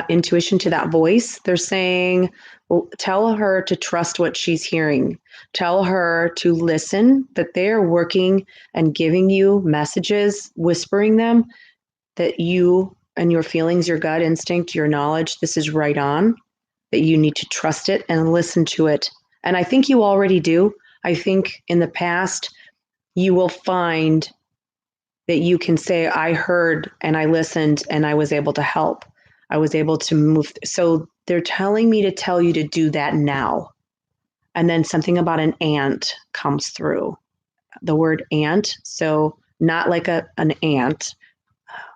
intuition, to that voice. They're saying, well, tell her to trust what she's hearing. Tell her to listen, that they're working and giving you messages, whispering them, that you and your feelings, your gut instinct, your knowledge, this is right on, that you need to trust it and listen to it. And I think you already do. I think in the past, you will find that you can say, I heard and I listened and I was able to help. I was able to move. So they're telling me to tell you to do that now. And then something about an ant comes through. The word ant. So not like an ant,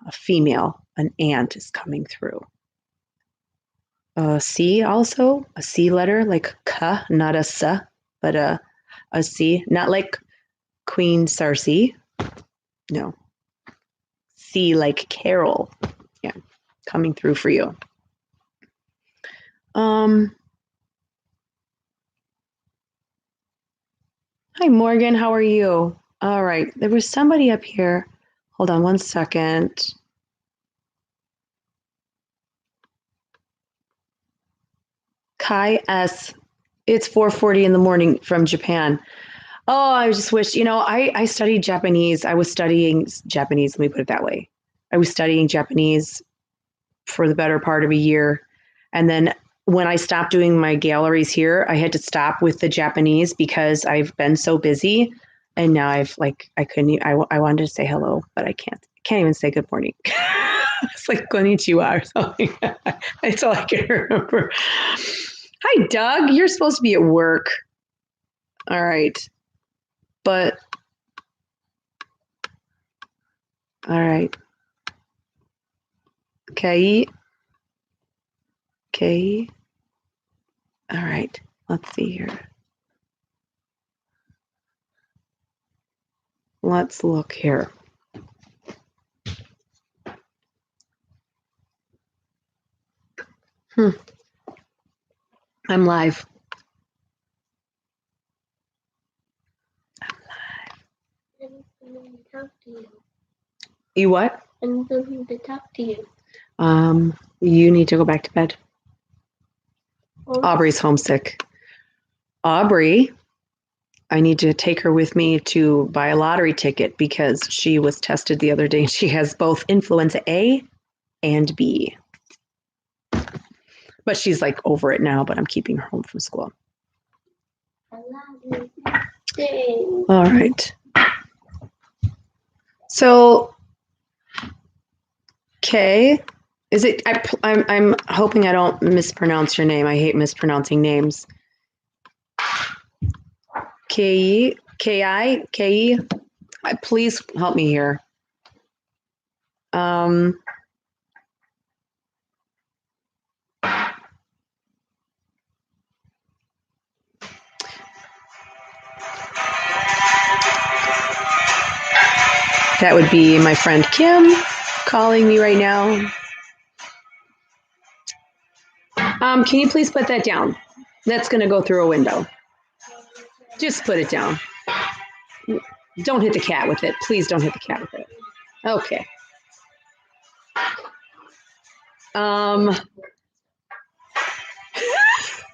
a female, an ant is coming through. C also, a C letter, like K, not a S, but a C, not like Queen Cersei. No. C like Carol. Yeah, coming through for you. Hi Morgan, how are you? All right, there was somebody up here. Hold on one second. Kai S. It's 4:40 in the morning from Japan. Oh, I just wish, I studied Japanese. I was studying Japanese, let me put it that way. I was studying Japanese for the better part of a year. And then when I stopped doing my galleries here, I had to stop with the Japanese because I've been so busy. And now I couldn't, I wanted to say hello, but I can't even say good morning. It's like konnichiwa or something. That's all I can remember. Hi, Doug. You're supposed to be at work. All right. But, all right. Okay. Okay. All right. Let's see here. Let's look here. I'm live. You what? I'm going to talk to you. You need to go back to bed. Oh. Aubrey's homesick. Aubrey, I need to take her with me to buy a lottery ticket because she was tested the other day and she has both influenza A and B. But she's like over it now, but I'm keeping her home from school. I love you. All right. So, Kay, is it? I'm hoping I don't mispronounce your name. I hate mispronouncing names. K K. Please help me here. That would be my friend Kim calling me right now. Can you please put that down? That's going to go through a window. Just put it down. Don't hit the cat with it. Please don't hit the cat with it. Okay.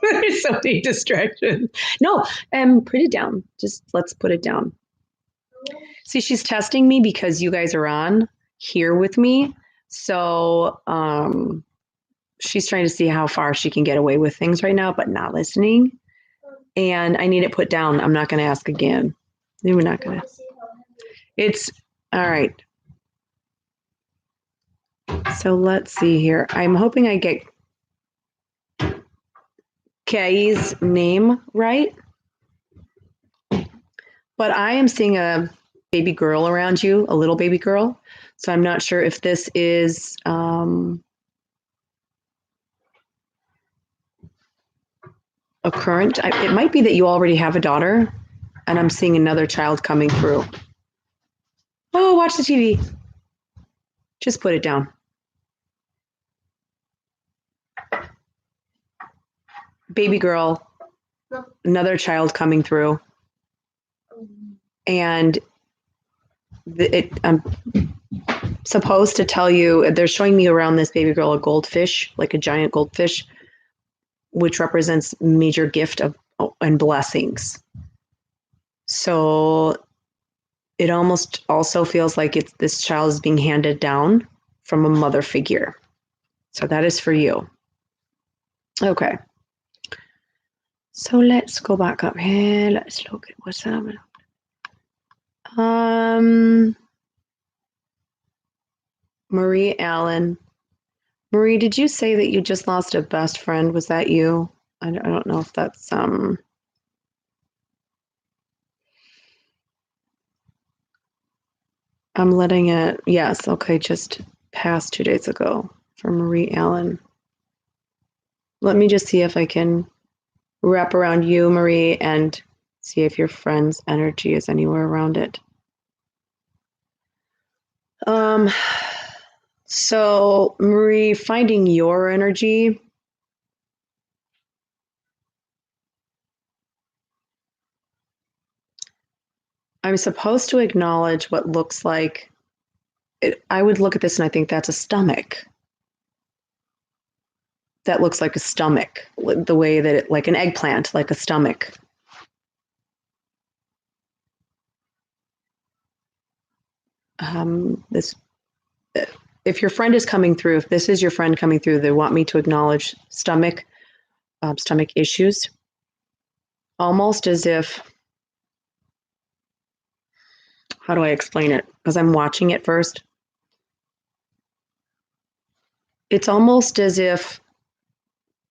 There's so many distractions. No, put it down. Just let's put it down. See, she's testing me because you guys are on here with me. So she's trying to see how far she can get away with things right now, but not listening. And I need it put down. I'm not going to ask again. We're not going to. It's all right. So let's see here. I'm hoping I get Kay's name right. But I am seeing a baby girl around you, a little baby girl. So I'm not sure if this is a current. It might be that you already have a daughter, and I'm seeing another child coming through. Oh, watch the TV. Just put it down. Baby girl, another child coming through. And I'm supposed to tell you, they're showing me around this baby girl a goldfish, like a giant goldfish, which represents major gift of and blessings. So it almost also feels like this child is being handed down from a mother figure. So that is for you. Okay. So let's go back up here. Let's look at what's happening. Marie Allen. Marie, did you say that you just lost a best friend? Was that you? I don't know if that's I'm letting it. Yes. Okay. Just past 2 days ago for Marie Allen. Let me just see if I can wrap around you, Marie, and see if your friend's energy is anywhere around it. So Marie, finding your energy. I'm supposed to acknowledge what looks like it. I would look at this and I think that's a stomach. That looks like a stomach, the way that it, like an eggplant, like a stomach. this, if your friend is coming through, if this is your friend coming through, they want me to acknowledge stomach issues, almost as if, how do I explain it? Because I'm watching it first. It's almost as if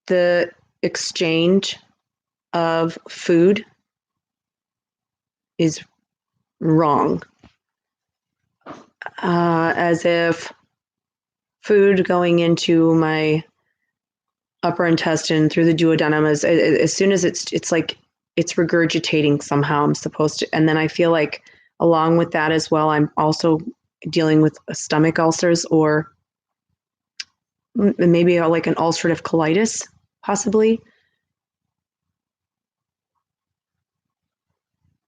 the exchange of food is wrong. As if food going into my upper intestine through the duodenum, as soon as it's like it's regurgitating somehow, I'm supposed to, and then I feel like along with that as well, I'm also dealing with stomach ulcers, or maybe like an ulcerative colitis, possibly.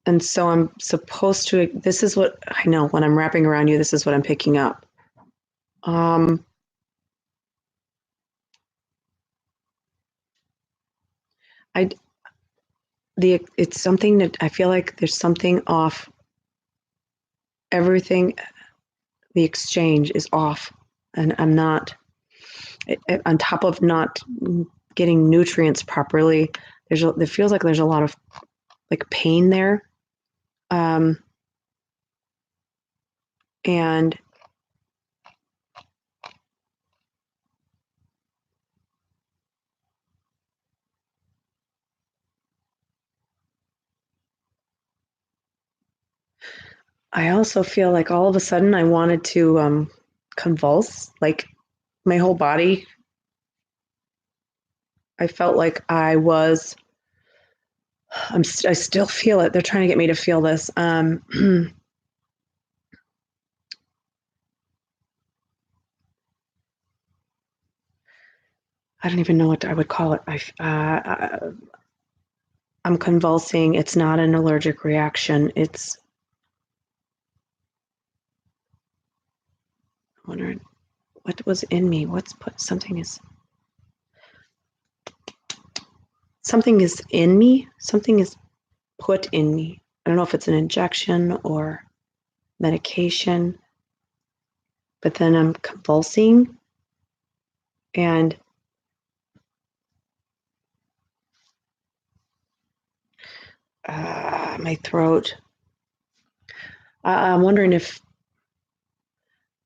And so I'm supposed to, this is what I know when I'm wrapping around you, this is what I'm picking up. It's something that I feel like there's something off. Everything, the exchange is off, and I'm not, on top of not getting nutrients properly. It feels like there's a lot of like pain there, and I also feel like all of a sudden I wanted to convulse, like my whole body. I felt like I still feel it. They're trying to get me to feel this. I don't even know what I would call it. I'm convulsing. It's not an allergic reaction. It's, I'm wondering what was in me. Something is in me. Something is put in me. I don't know if it's an injection or medication, but then I'm convulsing, and my throat. I'm wondering if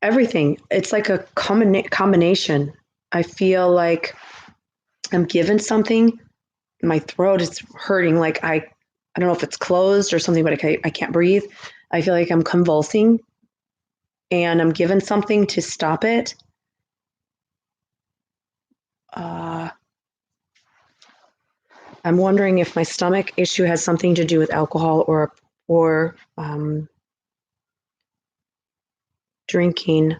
everything, it's like a combination. I feel like I'm given something. My throat is hurting. Like I don't know if it's closed or something, but I can't breathe. I feel like I'm convulsing, and I'm given something to stop it. I'm wondering if my stomach issue has something to do with alcohol or drinking.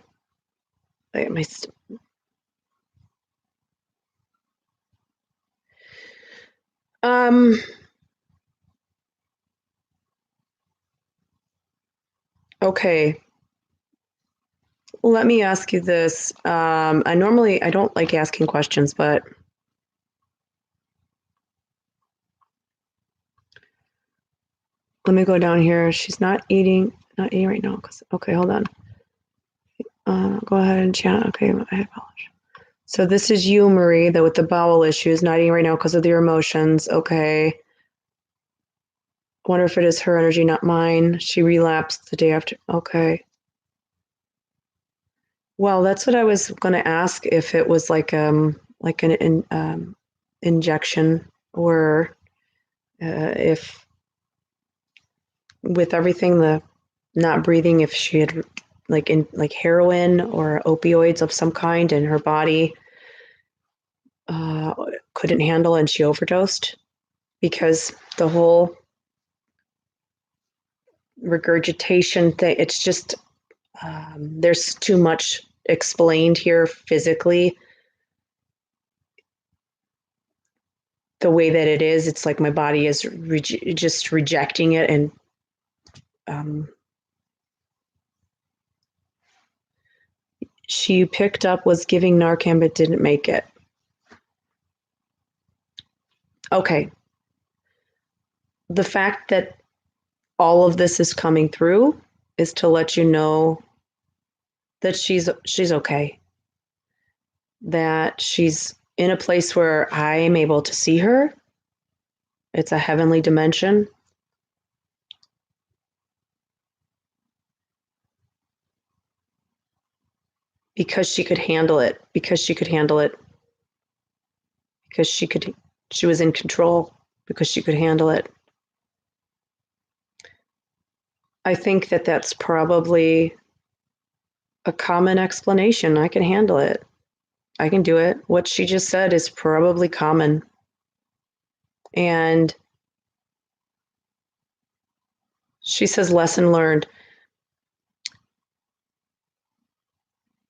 Okay. Let me ask you this. I don't like asking questions, but let me go down here. She's not eating right now. Okay, hold on. Go ahead and chat. Okay, I apologize. So this is you, Marie, with the bowel issues, not eating right now because of your emotions. Okay. Wonder if it is her energy, not mine. She relapsed the day after. Okay. Well, that's what I was going to ask, if it was like an injection, or if with everything, the not breathing, if she had like heroin or opioids of some kind, and her body couldn't handle and she overdosed, because the whole regurgitation thing, it's just there's too much explained here physically. The way that it is, it's like my body is just rejecting it, and she picked up, was giving Narcan, but didn't make it. Okay. The fact that all of this is coming through is to let you know that she's okay, that she's in a place where I am able to see her. It's a heavenly dimension. Because she could handle it, because she was in control, because she could handle it. I think that that's probably a common explanation. I can handle it. I can do it. What she just said is probably common. And she says, lesson learned.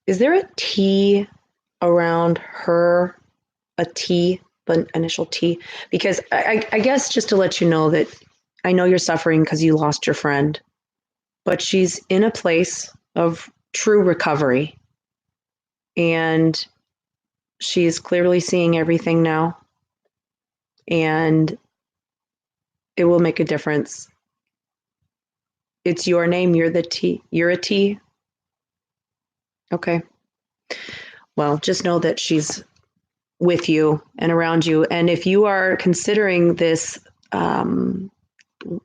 Is there a T around her? A T, the initial T? Because I guess just to let you know that I know you're suffering because you lost your friend, but she's in a place of true recovery. And she's clearly seeing everything now. And it will make a difference. It's your name. You're the T. You're a T. Okay. Well, just know that she's with you and around you. And if you are considering this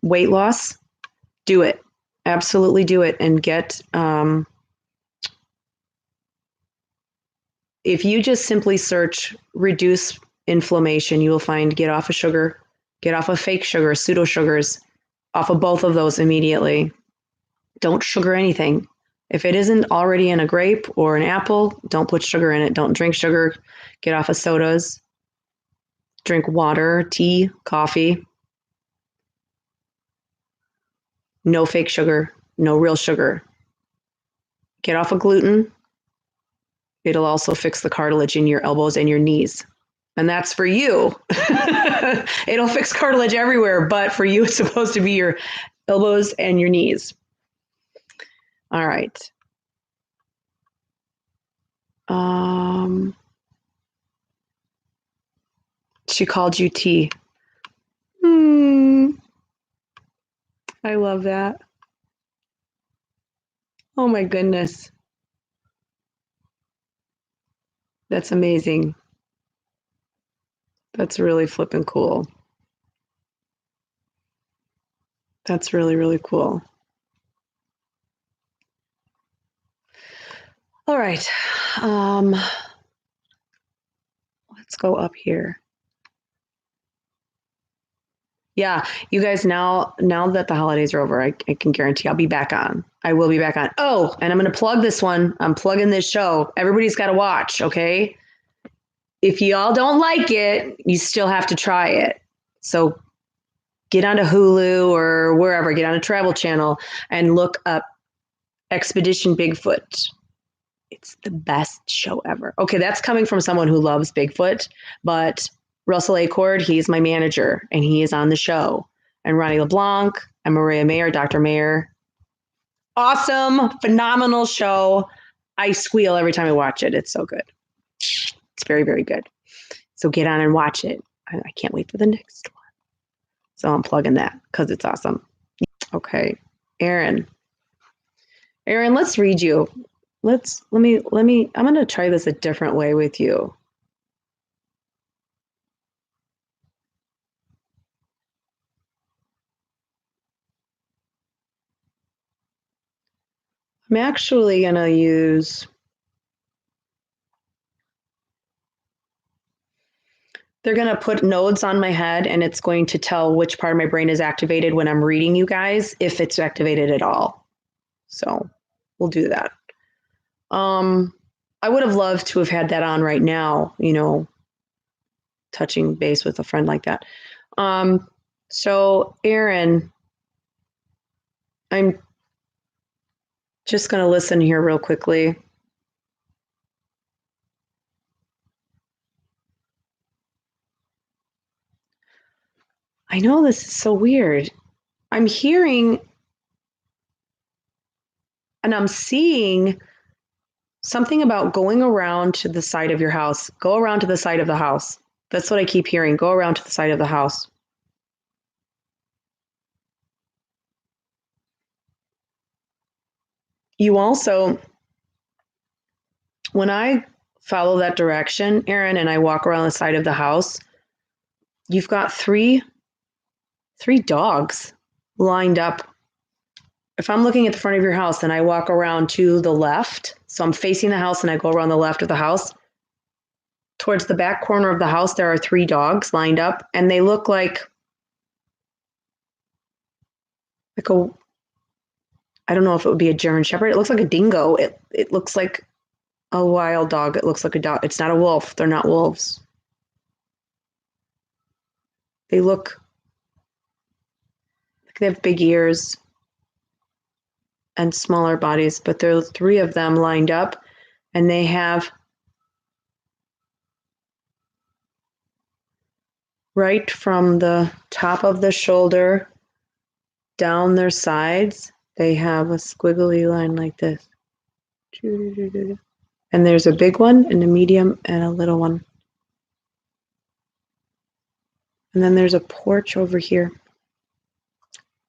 weight loss, do it. Absolutely do it. And get, if you just simply search reduce inflammation, you will find get off of sugar, get off of fake sugar, pseudo sugars, off of both of those immediately. Don't sugar anything. If it isn't already in a grape or an apple, don't put sugar in it. Don't drink sugar. Get off of sodas. Drink water, tea, coffee. No fake sugar, no real sugar. Get off of gluten. It'll also fix the cartilage in your elbows and your knees. And that's for you. It'll fix cartilage everywhere, but for you, it's supposed to be your elbows and your knees. All right. She called you T. I love that. Oh my goodness. That's amazing. That's really flippin' cool. That's really, really cool. All right. Let's go up here. Yeah, you guys, now that the holidays are over, I can guarantee I'll be back on. I will be back on. Oh, and I'm going to plug this one. I'm plugging this show. Everybody's got to watch, okay? If y'all don't like it, you still have to try it. So get onto Hulu or wherever, get on a Travel Channel and look up Expedition Bigfoot. It's the best show ever. Okay, that's coming from someone who loves Bigfoot, but Russell Acord, he's my manager, and he is on the show. And Ronnie LeBlanc and Maria Mayer, Dr. Mayer. Awesome, phenomenal show. I squeal every time I watch it. It's so good. It's very, very good. So get on and watch it. I can't wait for the next one. So I'm plugging that because it's awesome. Okay, Aaron, let's read you. Let me, I'm going to try this a different way with you. I'm actually going to use, they're going to put nodes on my head and it's going to tell which part of my brain is activated when I'm reading you guys, if it's activated at all. So we'll do that. I would have loved to have had that on right now, you know, touching base with a friend like that. So Aaron, I'm just going to listen here real quickly. I know this is so weird. I'm hearing and I'm seeing something about going around to the side of your house. Go around to the side of the house. That's what I keep hearing. Go around to the side of the house. You also, when I follow that direction, Aaron, and I walk around the side of the house, you've got three dogs lined up. If I'm looking at the front of your house and I walk around to the left, so I'm facing the house and I go around the left of the house, towards the back corner of the house, there are 3 dogs lined up, and they look like a, I don't know if it would be a German Shepherd. It looks like a dingo. It looks like a wild dog. It looks like a dog. It's not a wolf. They're not wolves. They look like they have big ears and smaller bodies, but there are 3 of them lined up, and they have right from the top of the shoulder down their sides, they have a squiggly line like this. And there's a big one and a medium and a little one. And then there's a porch over here.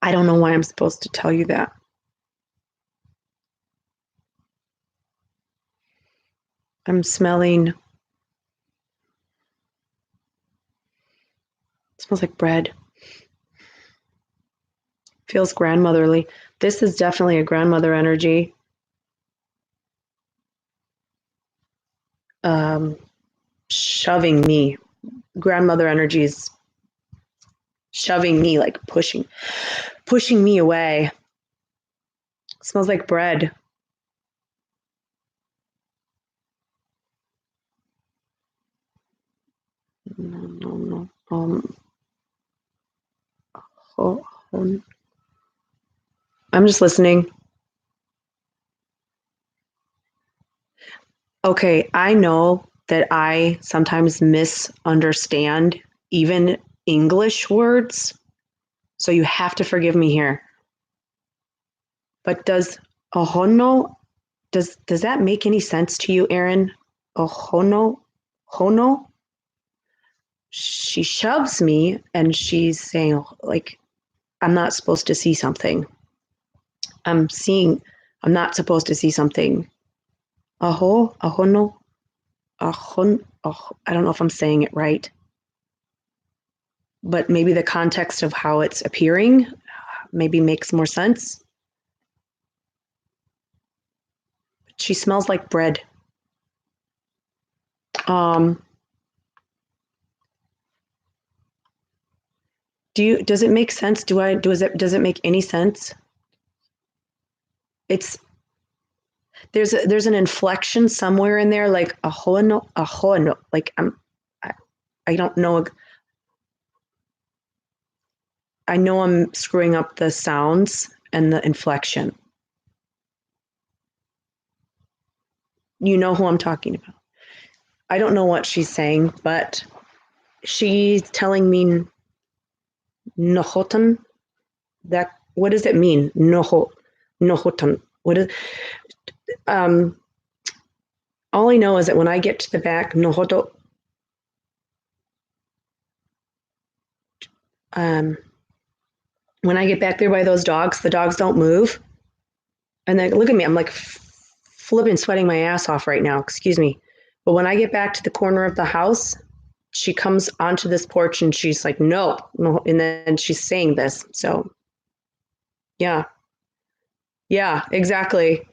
I don't know why I'm supposed to tell you that. I'm smelling, it smells like bread. Feels grandmotherly. This is definitely a grandmother energy. Shoving me. Grandmother energies shoving me, like pushing me away. It smells like bread. No. I'm just listening. Okay, I know that I sometimes misunderstand even English words, so you have to forgive me here. But does ohono, does that make any sense to you, Aaron? Ohono? Hono? She shoves me and she's saying, like, I'm not supposed to see something. I'm not supposed to see something. Ahono, I don't know if I'm saying it right, but maybe the context of how it's appearing maybe makes more sense. She smells like bread. Does it make sense? Does it make any sense? There's an inflection somewhere in there, like a hono, like I don't know. I know I'm screwing up the sounds and the inflection. You know who I'm talking about. I don't know what she's saying, but she's telling me nohotan. What does it mean? Nohotan. What is all I know is that when I get to the back, nohoto, when I get back there by those dogs, the dogs don't move. And then look at me, I'm like flipping sweating my ass off right now, excuse me. But when I get back to the corner of the house, she comes onto this porch and she's like, no, and then she's saying this. So yeah, exactly.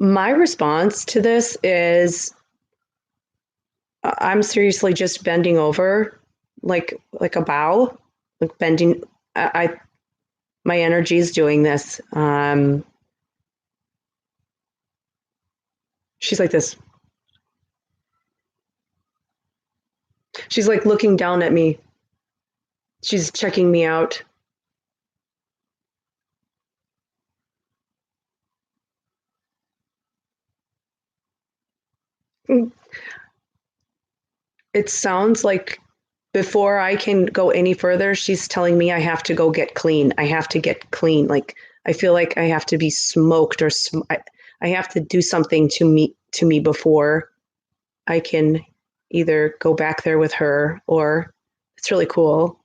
My response to this is I'm seriously just bending over like a bow, like bending. My energy is doing this. She's like this. She's like looking down at me. She's checking me out. It sounds like before I can go any further, she's telling me I have to go get clean. I have to get clean. Like I feel like I have to be smoked or I have to do something to me before I can either go back there with her, or it's really cool.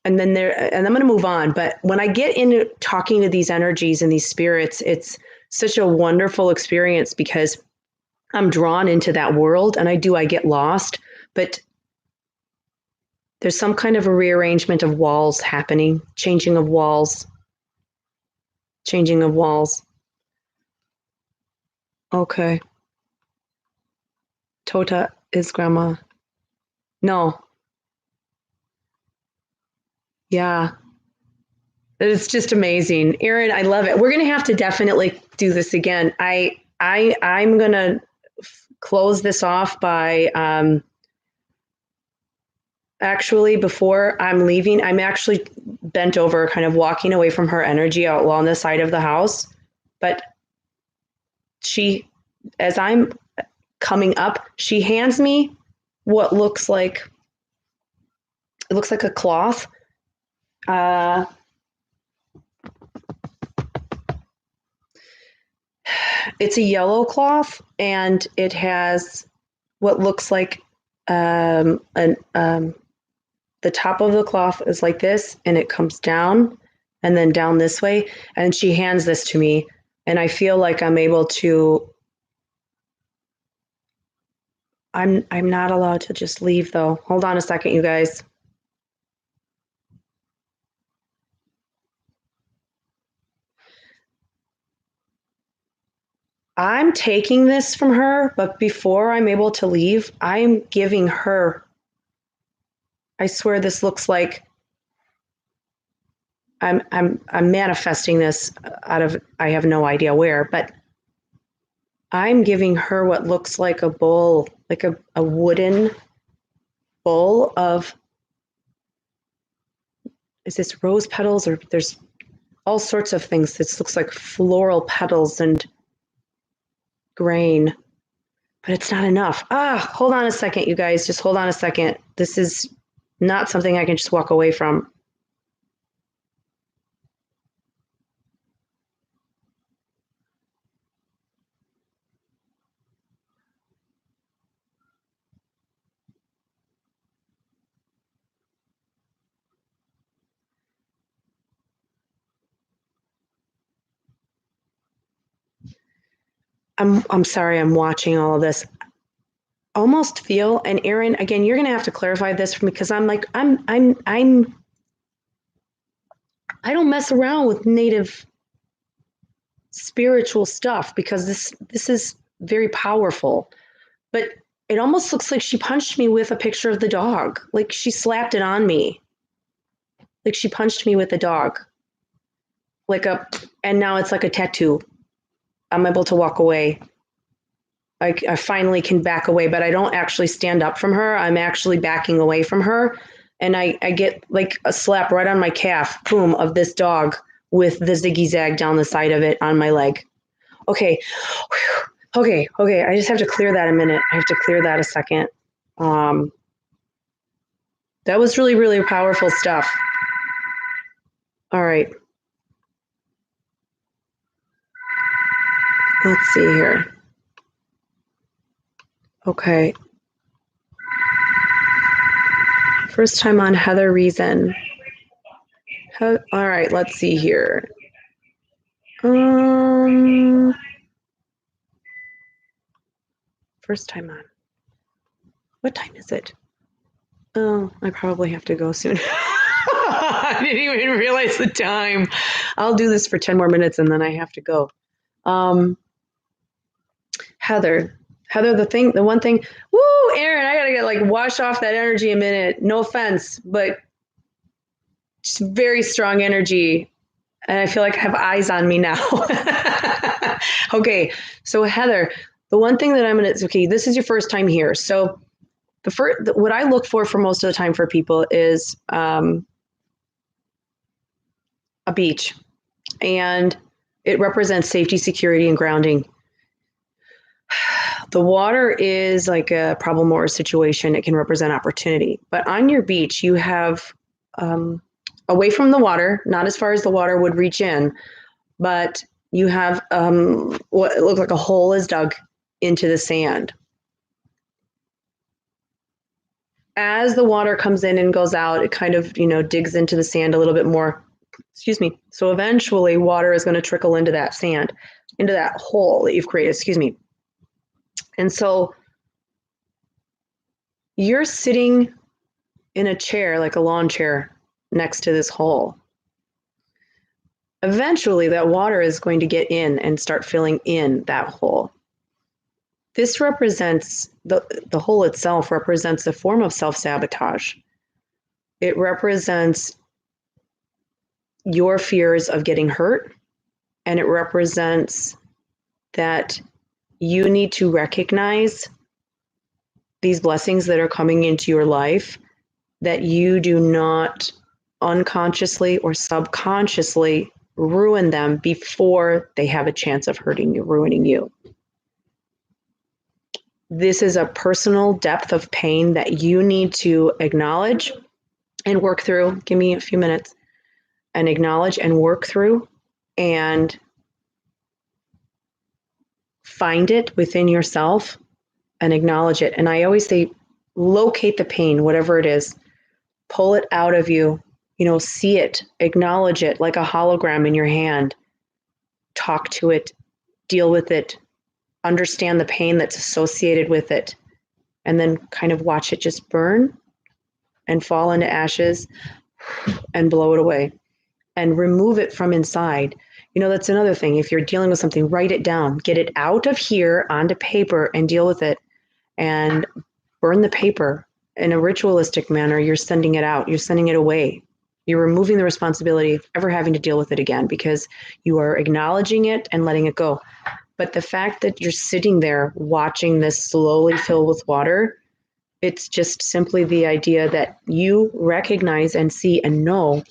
And then and I'm going to move on. But when I get into talking to these energies and these spirits, it's such a wonderful experience because I'm drawn into that world, and I get lost, but there's some kind of a rearrangement of walls happening, changing of walls. Okay. Tota is grandma. No. Yeah. It's just amazing. Erin, I love it. We're going to have to definitely do this again. I'm going to close this off by actually, before I'm leaving, I'm actually bent over, kind of walking away from her energy out along the side of the house. But she, as I'm coming up, she hands me what looks like, it looks like a cloth. It's a yellow cloth, and it has what looks like the top of the cloth is like this, and it comes down and then down this way. And she hands this to me, and I feel like I'm able to. I'm not allowed to just leave though. Hold on a second, you guys. I'm taking this from her, but before I'm able to leave, I'm giving her. I swear this looks like I'm manifesting this out of, I have no idea where, but I'm giving her what looks like a bowl, like a wooden bowl of, is this rose petals, or there's all sorts of things. This looks like floral petals and grain, but it's not enough. Hold on a second, you guys. Just hold on a second. This is not something I can just walk away from. I'm sorry, I'm watching all of this. Almost feel, and Erin, again, you're gonna have to clarify this for me, because I'm like, I don't mess around with native spiritual stuff, because this is very powerful. But it almost looks like she punched me with a picture of the dog. Like she slapped it on me. Like she punched me with a dog. And now it's like a tattoo. I'm able to walk away. I finally can back away, but I don't actually stand up from her. I'm actually backing away from her. And I get like a slap right on my calf, boom, of this dog with the ziggy zag down the side of it on my leg. Okay. Okay. I just have to clear that a minute. I have to clear that a second. That was really, really powerful stuff. All right. Let's see here. Okay. First time on Heather Reason. All right, let's see here. First time on. What time is it? Oh, I probably have to go soon. I didn't even realize the time. I'll do this for 10 more minutes and then I have to go. Heather, the one thing, woo, Erin, I gotta get like wash off that energy a minute. No offense, but just very strong energy. And I feel like I have eyes on me now. Okay, so Heather, the one thing that okay, this is your first time here. So what I look for most of the time for people is a beach, and it represents safety, security, and grounding. The water is like a problem or a situation. It can represent opportunity. But on your beach, you have away from the water, not as far as the water would reach in, but you have what looks like a hole is dug into the sand. As the water comes in and goes out, it kind of, digs into the sand a little bit more. Excuse me. So eventually water is going to trickle into that sand, into that hole that you've created. Excuse me. And so you're sitting in a chair, like a lawn chair, next to this hole. Eventually that water is going to get in and start filling in that hole. This represents, the hole itself represents a form of self-sabotage. It represents your fears of getting hurt, and it represents that you need to recognize these blessings that are coming into your life, that you do not unconsciously or subconsciously ruin them before they have a chance of hurting you, ruining you. This is a personal depth of pain that you need to acknowledge and work through. Give me a few minutes. And acknowledge and work through and find it within yourself and acknowledge it. And I always say, locate the pain, whatever it is, pull it out of you, see it, acknowledge it like a hologram in your hand, talk to it, deal with it, understand the pain that's associated with it, and then kind of watch it just burn and fall into ashes and blow it away and remove it from inside. That's another thing. If you're dealing with something, write it down, get it out of here onto paper and deal with it, and burn the paper in a ritualistic manner. You're sending it out, you're sending it away. You're removing the responsibility of ever having to deal with it again because you are acknowledging it and letting it go. But the fact that you're sitting there watching this slowly fill with water, it's just simply the idea that you recognize and see and know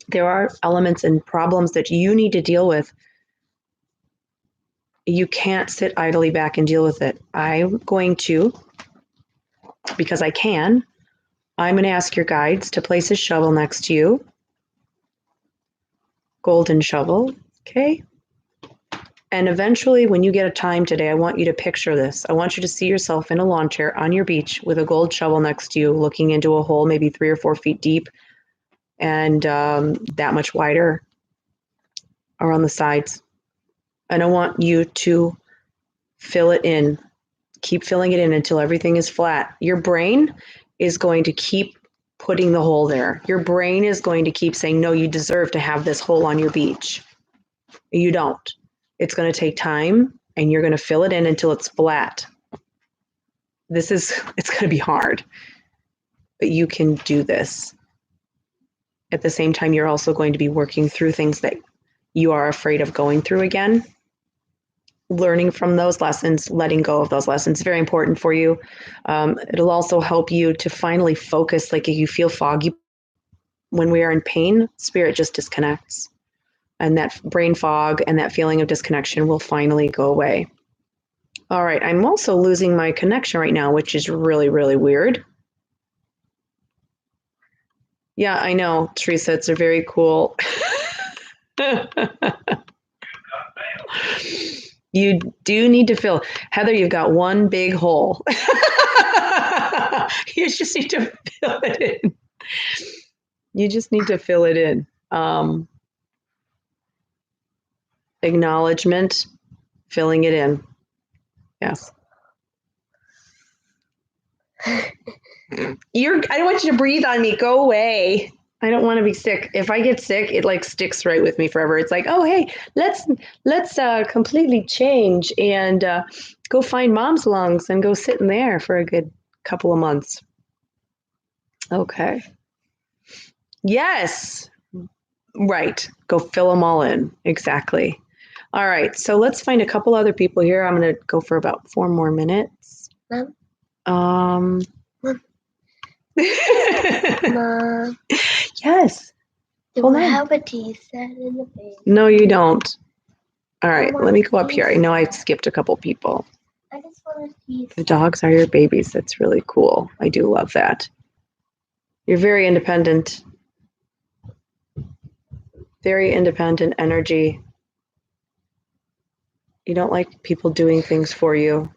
there are elements and problems that you need to deal with. You can't sit idly back and deal with it. I'm going to, because I'm going to ask your guides to place a shovel next to you. Golden shovel, okay? And eventually, when you get a time today, I want you to picture this. I want you to see yourself in a lawn chair on your beach with a gold shovel next to you, looking into a hole maybe 3 or 4 feet deep and that much wider around the sides. And I want you to fill it in. Keep filling it in until everything is flat. Your brain is going to keep putting the hole there. Your brain is going to keep saying, no, you deserve to have this hole on your beach. You don't. It's going to take time, and you're going to fill it in until it's flat. It's going to be hard, but you can do this. At the same time, you're also going to be working through things that you are afraid of going through again. Learning from those lessons, letting go of those lessons, very important for you. It'll also help you to finally focus. Like if you feel foggy, when we are in pain, spirit just disconnects. And that brain fog and that feeling of disconnection will finally go away. All right, I'm also losing my connection right now, which is really, really weird. Yeah, I know, Teresa, it's a very cool. You do need to fill. Heather, you've got one big hole. You just need to fill it in. You just need to fill it in. Acknowledgement, filling it in. Yes. I don't want you to breathe on me. Go away. I don't want to be sick. If I get sick, it like sticks right with me forever. It's like, oh, hey, let's completely change and go find mom's lungs and go sit in there for a good couple of months. Okay. Yes. Right. Go fill them all in. Exactly. All right. So let's find a couple other people here. I'm going to go for about 4 more minutes. Mom. Mom. Yes. Do I have a tea set in the bed? No, you don't. All right, let me go up here. I know I skipped a couple people. I just want a tea set. The dogs are your babies. That's really cool. I do love that. You're very independent. Very independent energy. You don't like people doing things for you.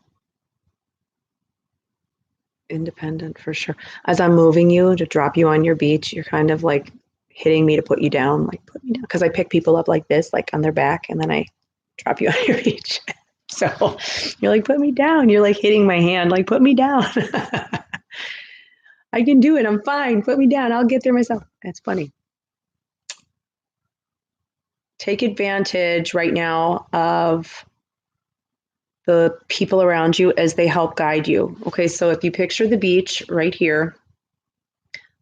Independent for sure. As I'm moving you to drop you on your beach, you're kind of like hitting me to put you down, like put me down. Because I pick people up like this, like on their back, and then I drop you on your beach. So you're like, put me down. You're like hitting my hand, like, put me down. I can do it. I'm fine. Put me down. I'll get there myself. That's funny. Take advantage right now of the people around you as they help guide you. Okay, so if you picture the beach right here,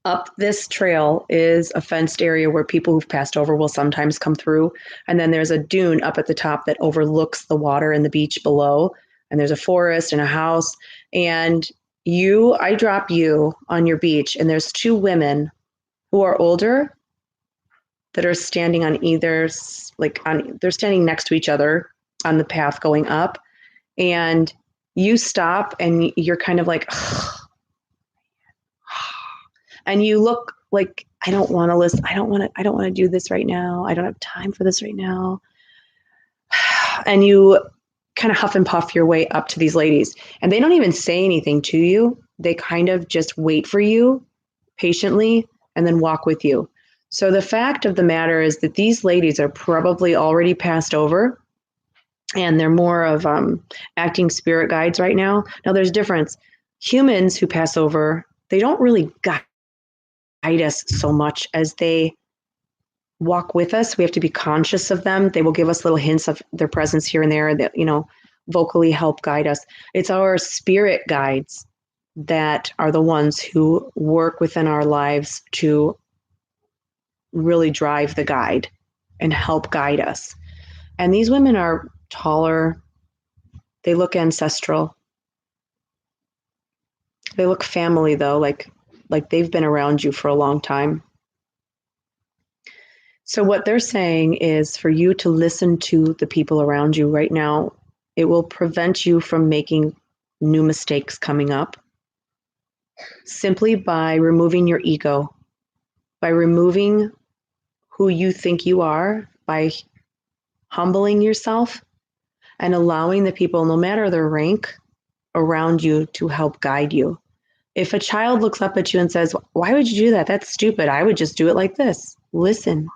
up this trail is a fenced area where people who've passed over will sometimes come through. And then there's a dune up at the top that overlooks the water and the beach below. And there's a forest and a house. And I drop you on your beach, and there's two women who are older that are standing on they're standing next to each other on the path going up. And you stop and you're kind of like, and you look like, I don't want to listen. I don't want to do this right now. I don't have time for this right now. And you kind of huff and puff your way up to these ladies, and they don't even say anything to you. They kind of just wait for you patiently and then walk with you. So the fact of the matter is that these ladies are probably already passed over, and they're more of acting spirit guides right now. Now there's difference. Humans who pass over, they don't really guide us so much as they walk with us. We have to be conscious of them. They will give us little hints of their presence here and there that, vocally help guide us. It's our spirit guides that are the ones who work within our lives to really drive the guide and help guide us. And these women are taller. They look ancestral. They look family though, like they've been around you for a long time. So what they're saying is for you to listen to the people around you right now. It will prevent you from making new mistakes coming up simply by removing your ego, by removing who you think you are, by humbling yourself and allowing the people, no matter their rank, around you to help guide you. If a child looks up at you and says, "Why would you do that? That's stupid. I would just do it like this." Listen,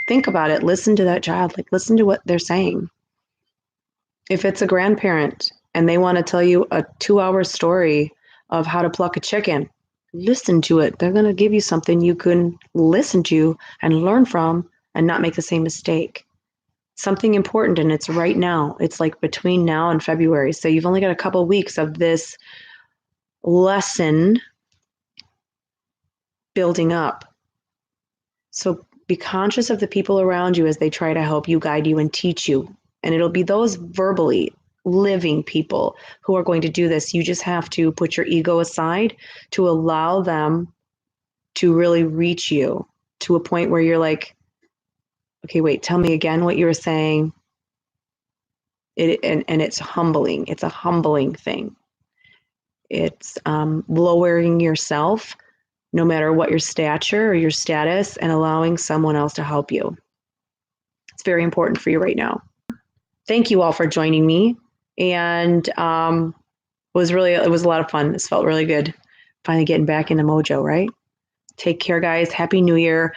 think about it. Listen to that child. Listen to what they're saying. If it's a grandparent and they want to tell you a 2-hour story of how to pluck a chicken, listen to it. They're going to give you something you can listen to and learn from and not make the same mistake. Something important, and it's right now. It's like between now and February. So you've only got a couple of weeks of this lesson building up. So be conscious of the people around you as they try to help you, guide you, and teach you. And it'll be those verbally living people who are going to do this. You just have to put your ego aside to allow them to really reach you to a point where you're like, okay, wait, tell me again what you were saying. And it's humbling. It's a humbling thing. It's lowering yourself, no matter what your stature or your status, and allowing someone else to help you. It's very important for you right now. Thank you all for joining me. And it was a lot of fun. This felt really good. Finally getting back into mojo, right? Take care, guys. Happy New Year.